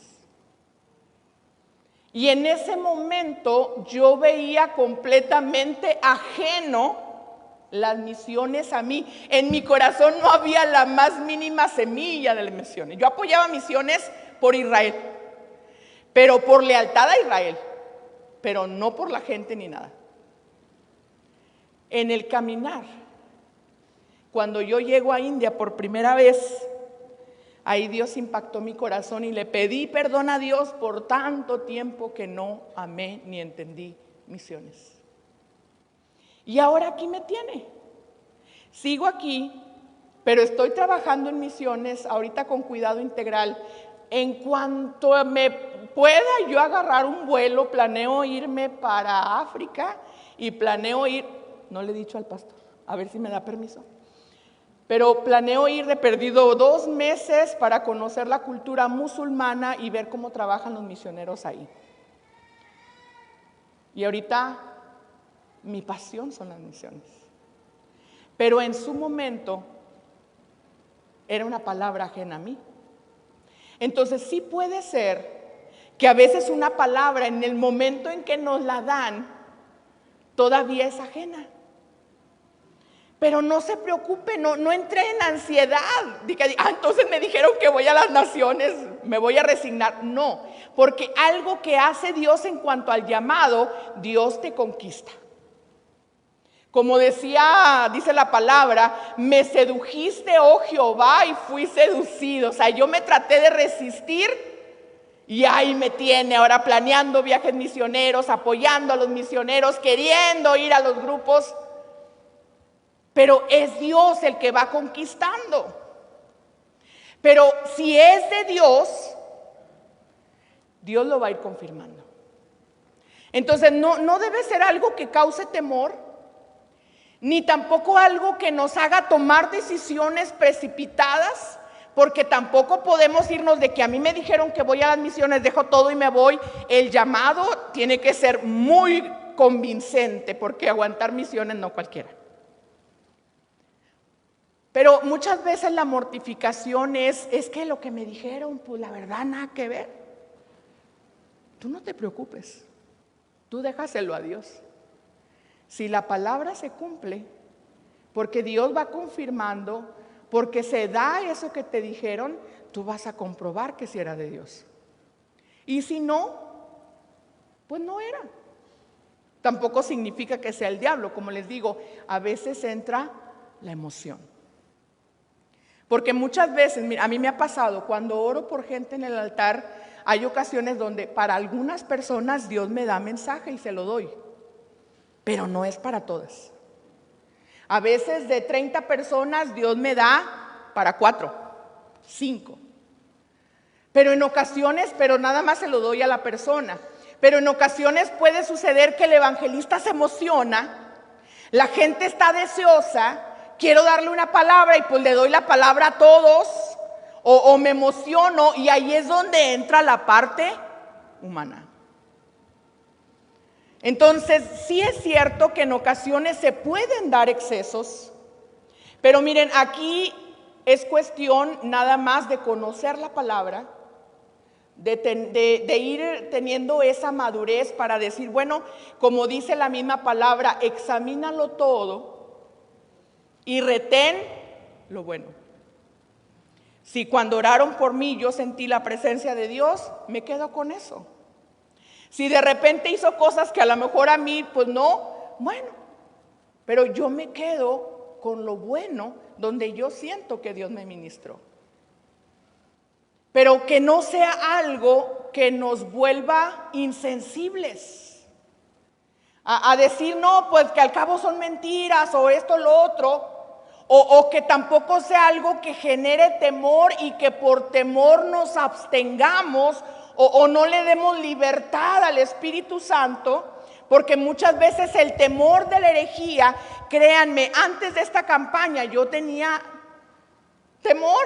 A: Y en ese momento yo veía completamente ajeno las misiones a mí. En mi corazón no había la más mínima semilla de las misiones. Yo apoyaba misiones por Israel, pero por lealtad a Israel, pero no por la gente ni nada. En el caminar, cuando yo llego a India por primera vez, ahí Dios impactó mi corazón y le pedí perdón a Dios por tanto tiempo que no amé ni entendí misiones. Y ahora aquí me tiene. Sigo aquí, pero estoy trabajando en misiones, ahorita con cuidado integral. En cuanto me pueda yo agarrar un vuelo, planeo irme para África y planeo ir, no le he dicho al pastor, a ver si me da permiso. Pero planeo ir de perdido 2 meses para conocer la cultura musulmana y ver cómo trabajan los misioneros ahí. Y ahorita mi pasión son las misiones. Pero en su momento era una palabra ajena a mí. Entonces sí puede ser que a veces una palabra en el momento en que nos la dan todavía es ajena. Pero no se preocupe, no entre en ansiedad. Diga, entonces me dijeron que voy a las naciones, me voy a resignar. No, porque algo que hace Dios en cuanto al llamado, Dios te conquista. Como dice la palabra, me sedujiste, oh Jehová, y fui seducido. O sea, yo me traté de resistir y ahí me tiene ahora planeando viajes misioneros, apoyando a los misioneros, queriendo ir a los grupos. Pero es Dios el que va conquistando. Pero si es de Dios, Dios lo va a ir confirmando. Entonces no debe ser algo que cause temor, ni tampoco algo que nos haga tomar decisiones precipitadas, porque tampoco podemos irnos de que a mí me dijeron que voy a las misiones, dejo todo y me voy. El llamado tiene que ser muy convincente, porque aguantar misiones no cualquiera. Pero muchas veces la mortificación es que lo que me dijeron, pues la verdad nada que ver. Tú no te preocupes, tú déjaselo a Dios. Si la palabra se cumple, porque Dios va confirmando, porque se da eso que te dijeron, tú vas a comprobar que sí era de Dios. Y si no, pues no era. Tampoco significa que sea el diablo, como les digo, a veces entra la emoción. Porque muchas veces, mira, a mí me ha pasado, cuando oro por gente en el altar, hay ocasiones donde para algunas personas Dios me da mensaje y se lo doy, pero no es para todas. A veces de 30 personas Dios me da para 4, 5. Pero en ocasiones, nada más se lo doy a la persona. Pero en ocasiones puede suceder que el evangelista se emociona, la gente está deseosa, quiero darle una palabra y pues le doy la palabra a todos, o me emociono, y ahí es donde entra la parte humana. Entonces, sí es cierto que en ocasiones se pueden dar excesos, pero miren, aquí es cuestión nada más de conocer la palabra, de ir teniendo esa madurez para decir, bueno, como dice la misma palabra, examínalo todo y retén lo bueno. Si cuando oraron por mí yo sentí la presencia de Dios, me quedo con eso. Si de repente hizo cosas que a lo mejor a mí, pues no, bueno, pero yo me quedo con lo bueno donde yo siento que Dios me ministró. Pero que no sea algo que nos vuelva insensibles. A decir, no, pues que al cabo son mentiras o esto, lo otro. O que tampoco sea algo que genere temor y que por temor nos abstengamos o no le demos libertad al Espíritu Santo, porque muchas veces el temor de la herejía, créanme, antes de esta campaña yo tenía temor,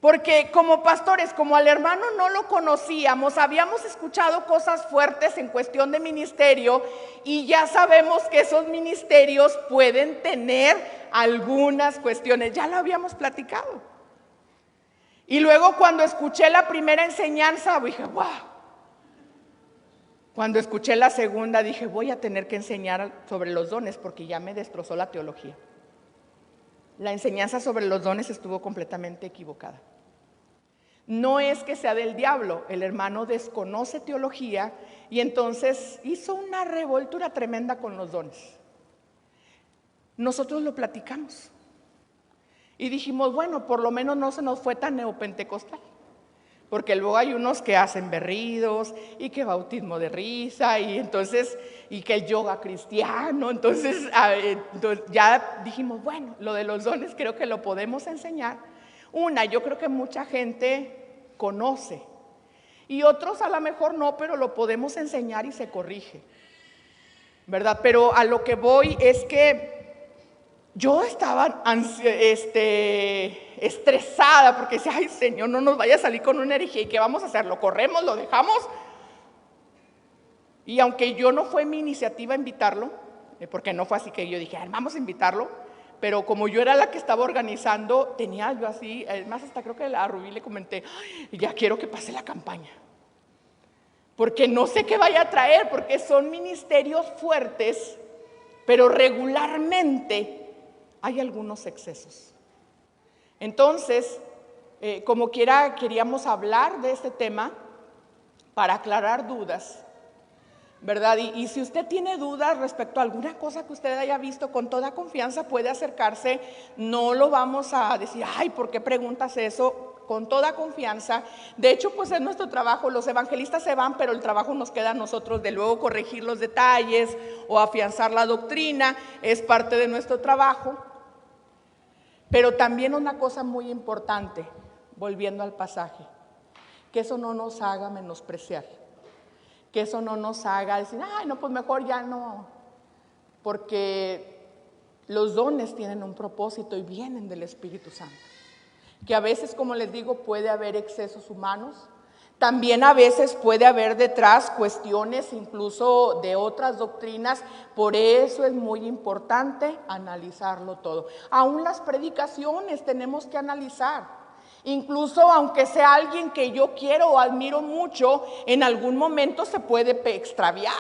A: porque como pastores, como al hermano no lo conocíamos, habíamos escuchado cosas fuertes en cuestión de ministerio y ya sabemos que esos ministerios pueden tener algunas cuestiones, ya lo habíamos platicado. Y luego cuando escuché la primera enseñanza dije, wow. Cuando escuché la segunda dije, voy a tener que enseñar sobre los dones porque ya me destrozó la teología. La enseñanza sobre los dones estuvo completamente equivocada. No es que sea del diablo, el hermano desconoce teología y entonces hizo una revoltura tremenda con los dones. Nosotros lo platicamos y dijimos, bueno, por lo menos no se nos fue tan neopentecostal, porque luego hay unos que hacen berridos y que bautismo de risa y que el yoga cristiano, entonces ya dijimos, bueno, lo de los dones creo que lo podemos enseñar. Yo creo que mucha gente conoce y otros a lo mejor no, pero lo podemos enseñar y se corrige, ¿verdad? Pero a lo que voy es que yo estaba estresada porque decía, ay Señor, no nos vaya a salir con una herejía, ¿y qué vamos a hacer? ¿Lo corremos? ¿Lo dejamos? Y aunque yo no fue mi iniciativa invitarlo, porque no fue así que yo dije, vamos a invitarlo, pero como yo era la que estaba organizando, tenía yo así, además hasta creo que a Rubí le comenté, ya quiero que pase la campaña, porque no sé qué vaya a traer, porque son ministerios fuertes, pero regularmente hay algunos excesos. Entonces, como quiera, queríamos hablar de este tema para aclarar dudas, ¿verdad? Y si usted tiene dudas respecto a alguna cosa que usted haya visto, con toda confianza puede acercarse. No lo vamos a decir, ay, ¿por qué preguntas eso? Con toda confianza. De hecho, pues es nuestro trabajo. Los evangelistas se van, pero el trabajo nos queda a nosotros de luego corregir los detalles o afianzar la doctrina. Es parte de nuestro trabajo. Pero también una cosa muy importante, volviendo al pasaje, que eso no nos haga menospreciar, que eso no nos haga decir, ay, no, pues mejor ya no, porque los dones tienen un propósito y vienen del Espíritu Santo, que a veces, como les digo, puede haber excesos humanos, también a veces puede haber detrás cuestiones incluso de otras doctrinas, por eso es muy importante analizarlo todo. Aún las predicaciones tenemos que analizar, incluso aunque sea alguien que yo quiero o admiro mucho, en algún momento se puede extraviar.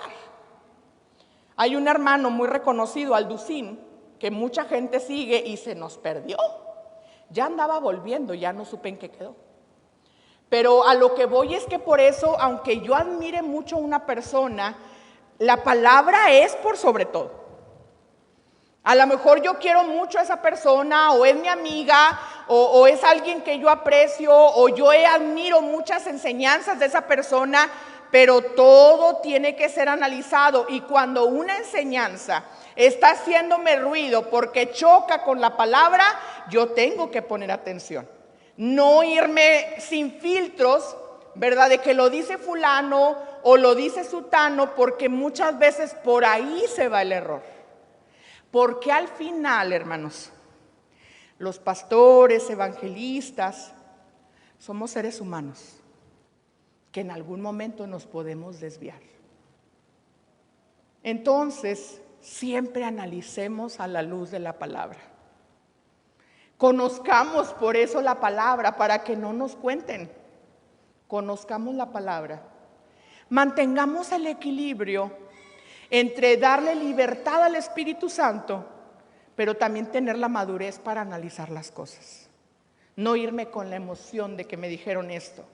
A: Hay un hermano muy reconocido, Alducín, que mucha gente sigue y se nos perdió. Ya andaba volviendo, ya no supe en qué quedó. Pero a lo que voy es que por eso, aunque yo admire mucho a una persona, la palabra es por sobre todo. A lo mejor yo quiero mucho a esa persona, o es mi amiga, o es alguien que yo aprecio, o yo admiro muchas enseñanzas de esa persona, pero todo tiene que ser analizado. Y cuando una enseñanza está haciéndome ruido porque choca con la palabra, yo tengo que poner atención. No irme sin filtros, ¿verdad? De que lo dice fulano o lo dice sutano, porque muchas veces por ahí se va el error. Porque al final, hermanos, los pastores, evangelistas, somos seres humanos que en algún momento nos podemos desviar. Entonces, siempre analicemos a la luz de la palabra. Conozcamos por eso la palabra, para que no nos cuenten. Conozcamos la palabra. Mantengamos el equilibrio entre darle libertad al Espíritu Santo, pero también tener la madurez para analizar las cosas. No irme con la emoción de que me dijeron esto.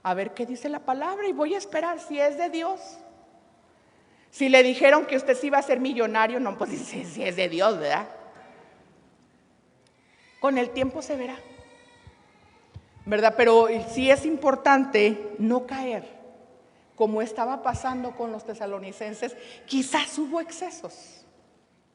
A: A ver qué dice la palabra y voy a esperar si es de Dios. Si le dijeron que usted sí iba a ser millonario, no, pues si es de Dios, ¿verdad? Con el tiempo se verá, ¿verdad? Pero sí es importante no caer, como estaba pasando con los tesalonicenses. Quizás hubo excesos.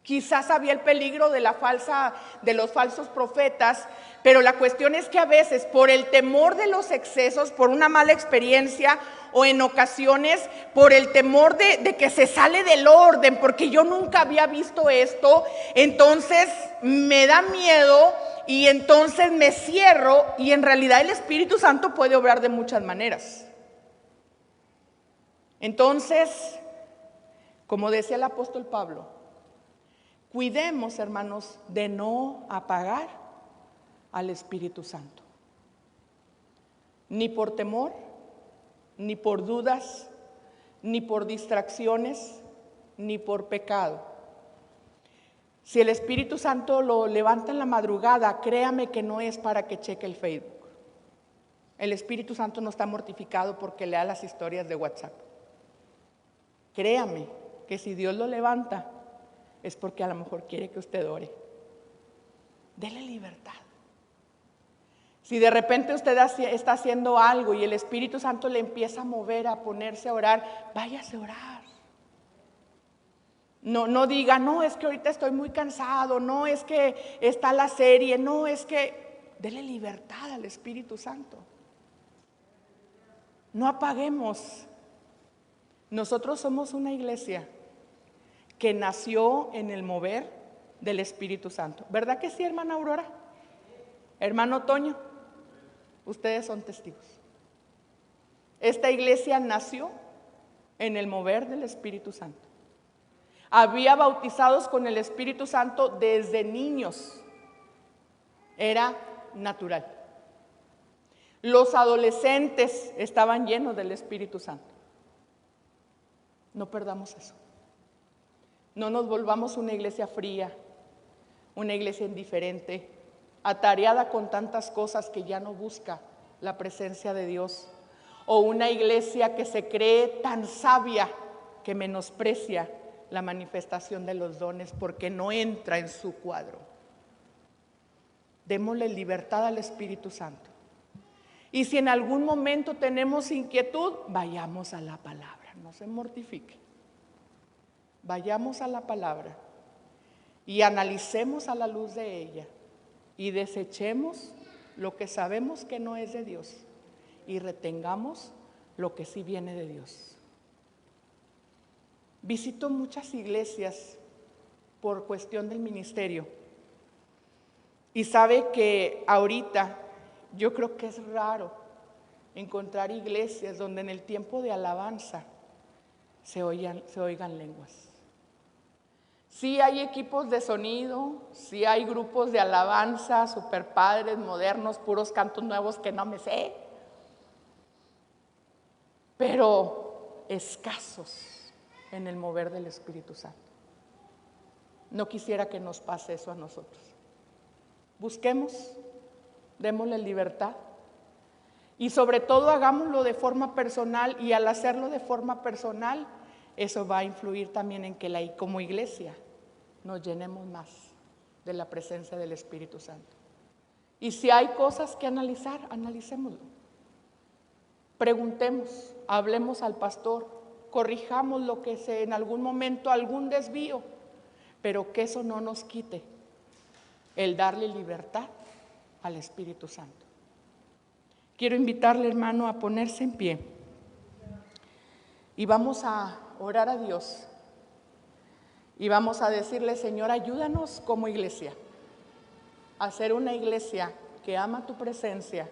A: Quizás había el peligro de los falsos profetas, pero la cuestión es que a veces por el temor de los excesos, por una mala experiencia o en ocasiones por el temor de que se sale del orden, porque yo nunca había visto esto, entonces me da miedo y entonces me cierro, y en realidad el Espíritu Santo puede obrar de muchas maneras. Entonces, como decía el apóstol Pablo, cuidemos, hermanos, de no apagar al Espíritu Santo. Ni por temor, ni por dudas, ni por distracciones, ni por pecado. Si el Espíritu Santo lo levanta en la madrugada, créame que no es para que cheque el Facebook. El Espíritu Santo no está mortificado porque lea las historias de WhatsApp. Créame que si Dios lo levanta, es porque a lo mejor quiere que usted ore. Dele libertad. Si de repente usted está haciendo algo y el Espíritu Santo le empieza a mover, a ponerse a orar, váyase a orar. No diga, no, es que ahorita estoy muy cansado, no, es que está la serie, no, es que... Dele libertad al Espíritu Santo. No apaguemos. Nosotros somos una iglesia que nació en el mover del Espíritu Santo. ¿Verdad que sí, hermana Aurora? Hermano Toño, ustedes son testigos. Esta iglesia nació en el mover del Espíritu Santo. Había bautizados con el Espíritu Santo desde niños. Era natural. Los adolescentes estaban llenos del Espíritu Santo. No perdamos eso. No nos volvamos una iglesia fría, una iglesia indiferente, atareada con tantas cosas que ya no busca la presencia de Dios, o una iglesia que se cree tan sabia que menosprecia la manifestación de los dones porque no entra en su cuadro. Démosle libertad al Espíritu Santo. Y si en algún momento tenemos inquietud, vayamos a la palabra, no se mortifique. Vayamos a la palabra y analicemos a la luz de ella y desechemos lo que sabemos que no es de Dios y retengamos lo que sí viene de Dios. Visito muchas iglesias por cuestión del ministerio y sabe que ahorita yo creo que es raro encontrar iglesias donde en el tiempo de alabanza se oigan lenguas. Sí hay equipos de sonido, sí hay grupos de alabanza, super padres, modernos, puros cantos nuevos que no me sé, pero escasos en el mover del Espíritu Santo. No quisiera que nos pase eso a nosotros. Busquemos, démosle libertad y sobre todo hagámoslo de forma personal, y al hacerlo de forma personal, eso va a influir también en que como iglesia nos llenemos más de la presencia del Espíritu Santo. Y si hay cosas que analizar, analicémoslo. Preguntemos, hablemos al pastor, corrijamos lo que sea en algún momento, algún desvío, pero que eso no nos quite el darle libertad al Espíritu Santo. Quiero invitarle, hermano, a ponerse en pie y vamos a orar a Dios y vamos a decirle: Señor, ayúdanos como iglesia a ser una iglesia que ama tu presencia,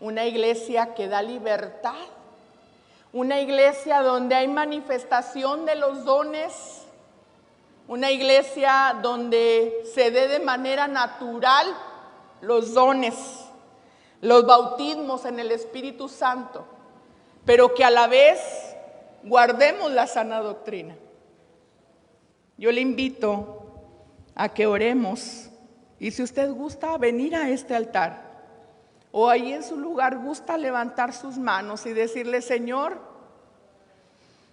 A: una iglesia que da libertad, una iglesia donde hay manifestación de los dones, una iglesia donde se dé de manera natural los dones, los bautismos en el Espíritu Santo, pero que a la vez guardemos la sana doctrina. Yo le invito a que oremos, y si usted gusta venir a este altar o ahí en su lugar gusta levantar sus manos y decirle: Señor,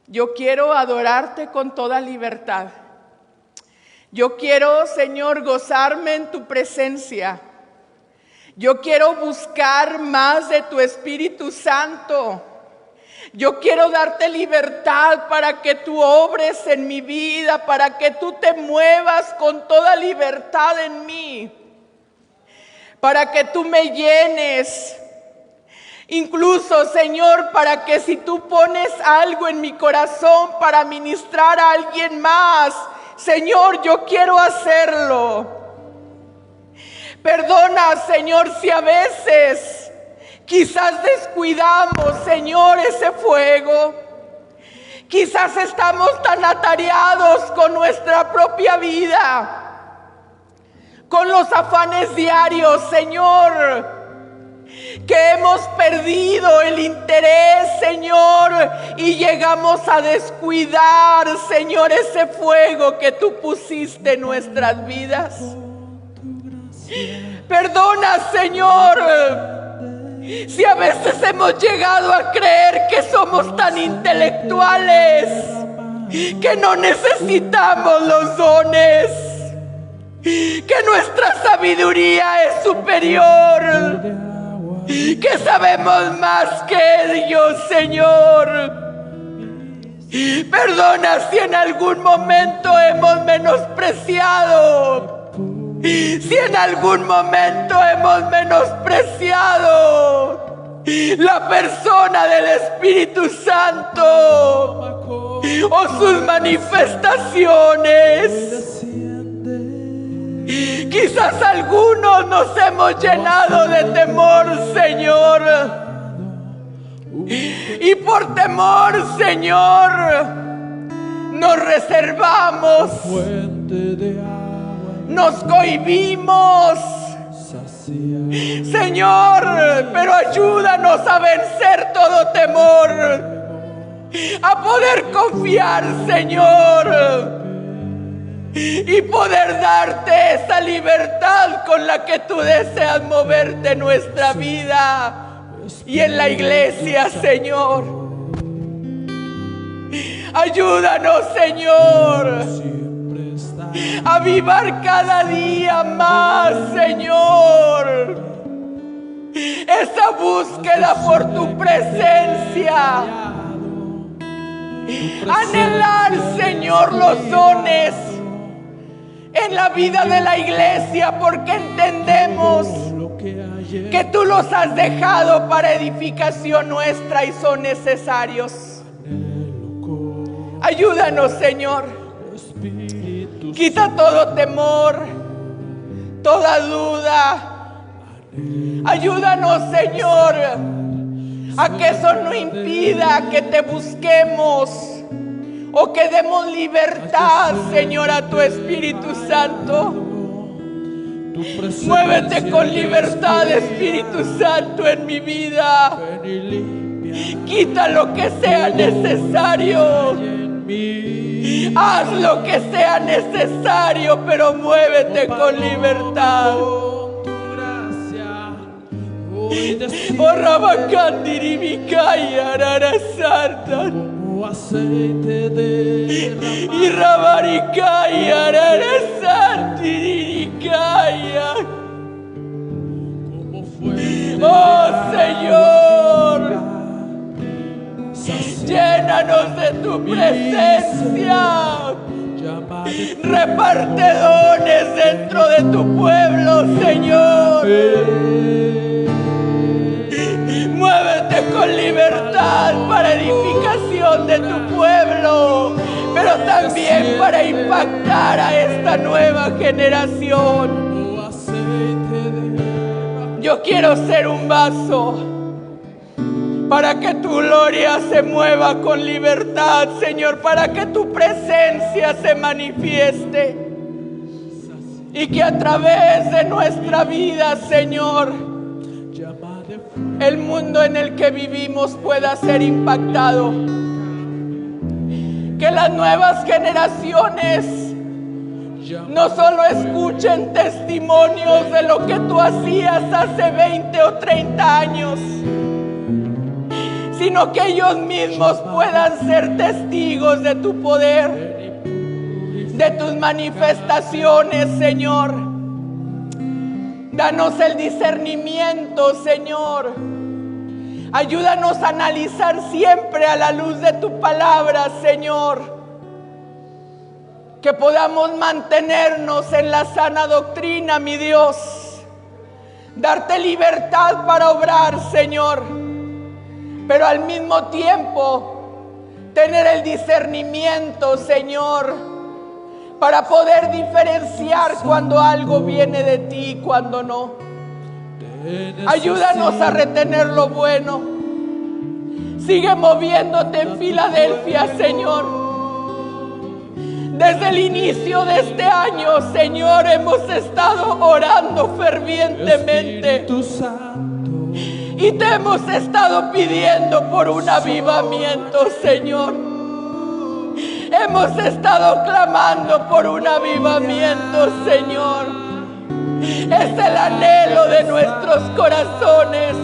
A: yo quiero adorarte con toda libertad. Yo quiero, Señor, gozarme en tu presencia. Yo quiero buscar más de tu Espíritu Santo. Yo quiero darte libertad para que tú obres en mi vida, para que tú te muevas con toda libertad en mí, para que tú me llenes. Incluso, Señor, para que si tú pones algo en mi corazón para ministrar a alguien más, Señor, yo quiero hacerlo. Perdona, Señor, si a veces quizás descuidamos, Señor, ese fuego. Quizás estamos tan atareados con nuestra propia vida, con los afanes diarios, Señor, que hemos perdido el interés, Señor, y llegamos a descuidar, Señor, ese fuego que tú pusiste en nuestras vidas. Perdona, Señor, si a veces hemos llegado a creer que somos tan intelectuales, que no necesitamos los dones, que nuestra sabiduría es superior, que sabemos más que ellos, Señor. Perdona si en algún momento hemos menospreciado, si en algún momento hemos menospreciado la persona del Espíritu Santo o sus manifestaciones. Quizás algunos nos hemos llenado de temor, Señor, y por temor, Señor, nos reservamos, nos cohibimos, Señor, pero ayúdanos a vencer todo temor, a poder confiar, Señor, y poder darte esa libertad con la que tú deseas moverte en nuestra vida y en la iglesia, Señor. Ayúdanos, Señor, a avivar cada día más, Señor, esa búsqueda por tu presencia. Anhelar, Señor, los dones en la vida de la iglesia, porque entendemos que tú los has dejado para edificación nuestra y son necesarios. Ayúdanos, Señor. Quita todo temor, toda duda. Ayúdanos, Señor, a que eso no impida que te busquemos o que demos libertad, Señor, a tu Espíritu Santo. Muévete con libertad, Espíritu Santo, en mi vida. Quita lo que sea necesario. Haz lo que sea necesario, pero muévete con libertad. Oh, Rabacandiribicaya, Ararasarta.
B: Aceite de
A: y Rabaricaya, Ararasantiricaya. Oh, Señor, llénanos de tu presencia. Reparte dones dentro de tu pueblo, Señor. libertad para edificación de tu pueblo, pero también para impactar a esta nueva generación. Yo quiero ser un vaso para que tu gloria se mueva con libertad, Señor, para que tu presencia se manifieste y que a través de nuestra vida, Señor, el mundo en el que vivimos pueda ser impactado. Que las nuevas generaciones no solo escuchen testimonios de lo que tú hacías hace 20 o 30 años, sino que ellos mismos puedan ser testigos de tu poder, de tus manifestaciones, Señor. Danos el discernimiento, Señor. Ayúdanos a analizar siempre a la luz de tu palabra, Señor. Que podamos mantenernos en la sana doctrina, mi Dios. Darte libertad para obrar, Señor. Pero al mismo tiempo, tener el discernimiento, Señor, para poder diferenciar cuando algo viene de ti y cuando no. Ayúdanos a retener lo bueno. Sigue moviéndote en Filadelfia, Señor. Desde el inicio de este año, Señor, hemos estado orando fervientemente y te hemos estado pidiendo por un avivamiento, Señor. Hemos estado clamando por un avivamiento, Señor. Es el anhelo de nuestros corazones.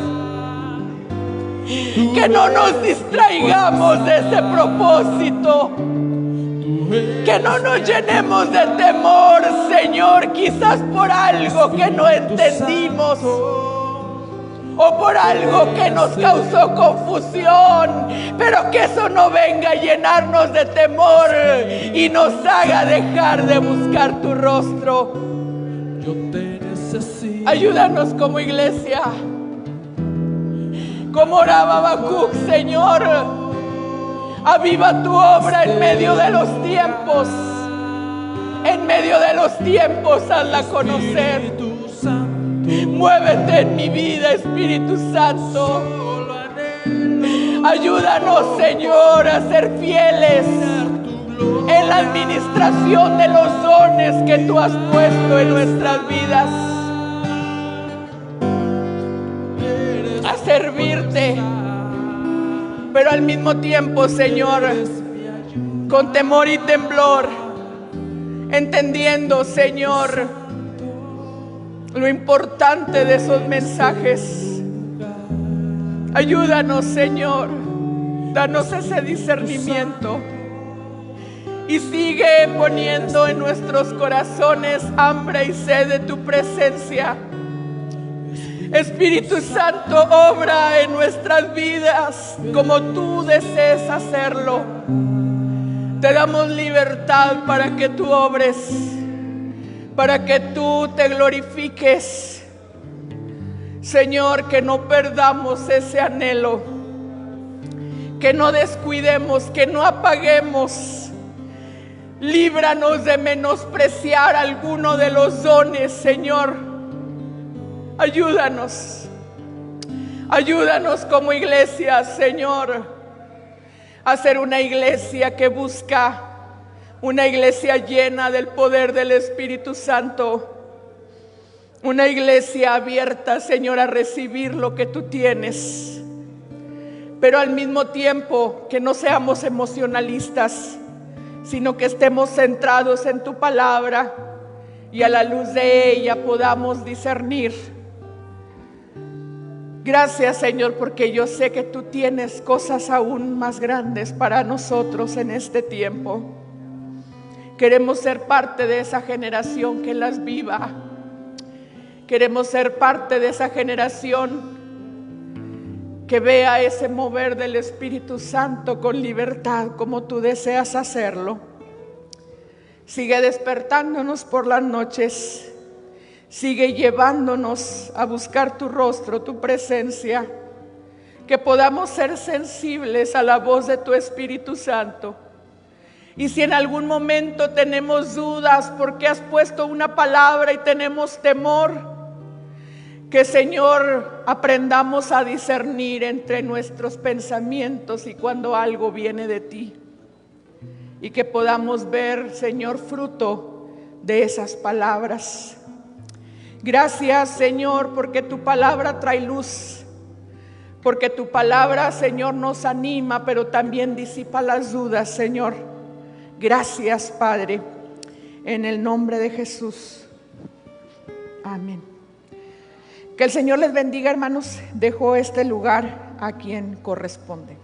A: Que no nos distraigamos de ese propósito. Que no nos llenemos de temor, Señor, quizás por algo que no entendimos o por algo que nos causó confusión, pero que eso no venga a llenarnos de temor y nos haga dejar de buscar tu rostro. Ayúdanos como iglesia, como oraba Habacuc, Señor. Aviva tu obra en medio de los tiempos. En medio de los tiempos, hazla conocer. Muévete en mi vida, Espíritu Santo. Ayúdanos, Señor, a ser fieles en la administración de los dones que tú has puesto en nuestras vidas. A servirte. Pero al mismo tiempo, Señor, con temor y temblor, entendiendo, Señor, lo importante de esos mensajes. Ayúdanos, Señor, danos ese discernimiento y sigue poniendo en nuestros corazones hambre y sed de tu presencia. Espíritu Santo, obra en nuestras vidas como tú desees hacerlo. Te damos libertad para que tú obres, para que tú te glorifiques. Señor, que no perdamos ese anhelo, que no descuidemos, que no apaguemos. Líbranos de menospreciar alguno de los dones, Señor. Ayúdanos, ayúdanos como iglesia, Señor, a ser una iglesia que busca, una iglesia llena del poder del Espíritu Santo, una iglesia abierta, Señor, a recibir lo que tú tienes, pero al mismo tiempo que no seamos emocionalistas, sino que estemos centrados en tu palabra y a la luz de ella podamos discernir. Gracias, Señor, porque yo sé que tú tienes cosas aún más grandes para nosotros en este tiempo. Queremos ser parte de esa generación que las viva. Queremos ser parte de esa generación que vea ese mover del Espíritu Santo con libertad como tú deseas hacerlo. Sigue despertándonos por las noches. Sigue llevándonos a buscar tu rostro, tu presencia. que podamos ser sensibles a la voz de tu Espíritu Santo. Y si en algún momento tenemos dudas porque has puesto una palabra y tenemos temor, que Señor aprendamos a discernir entre nuestros pensamientos y cuando algo viene de ti. Y que podamos ver, Señor, fruto de esas palabras. Gracias, Señor, porque tu palabra trae luz. Porque tu palabra, Señor, nos anima, pero también disipa las dudas, Señor. Gracias, Padre, en el nombre de Jesús. Amén. Que el Señor les bendiga, hermanos. Dejo este lugar a quien corresponde.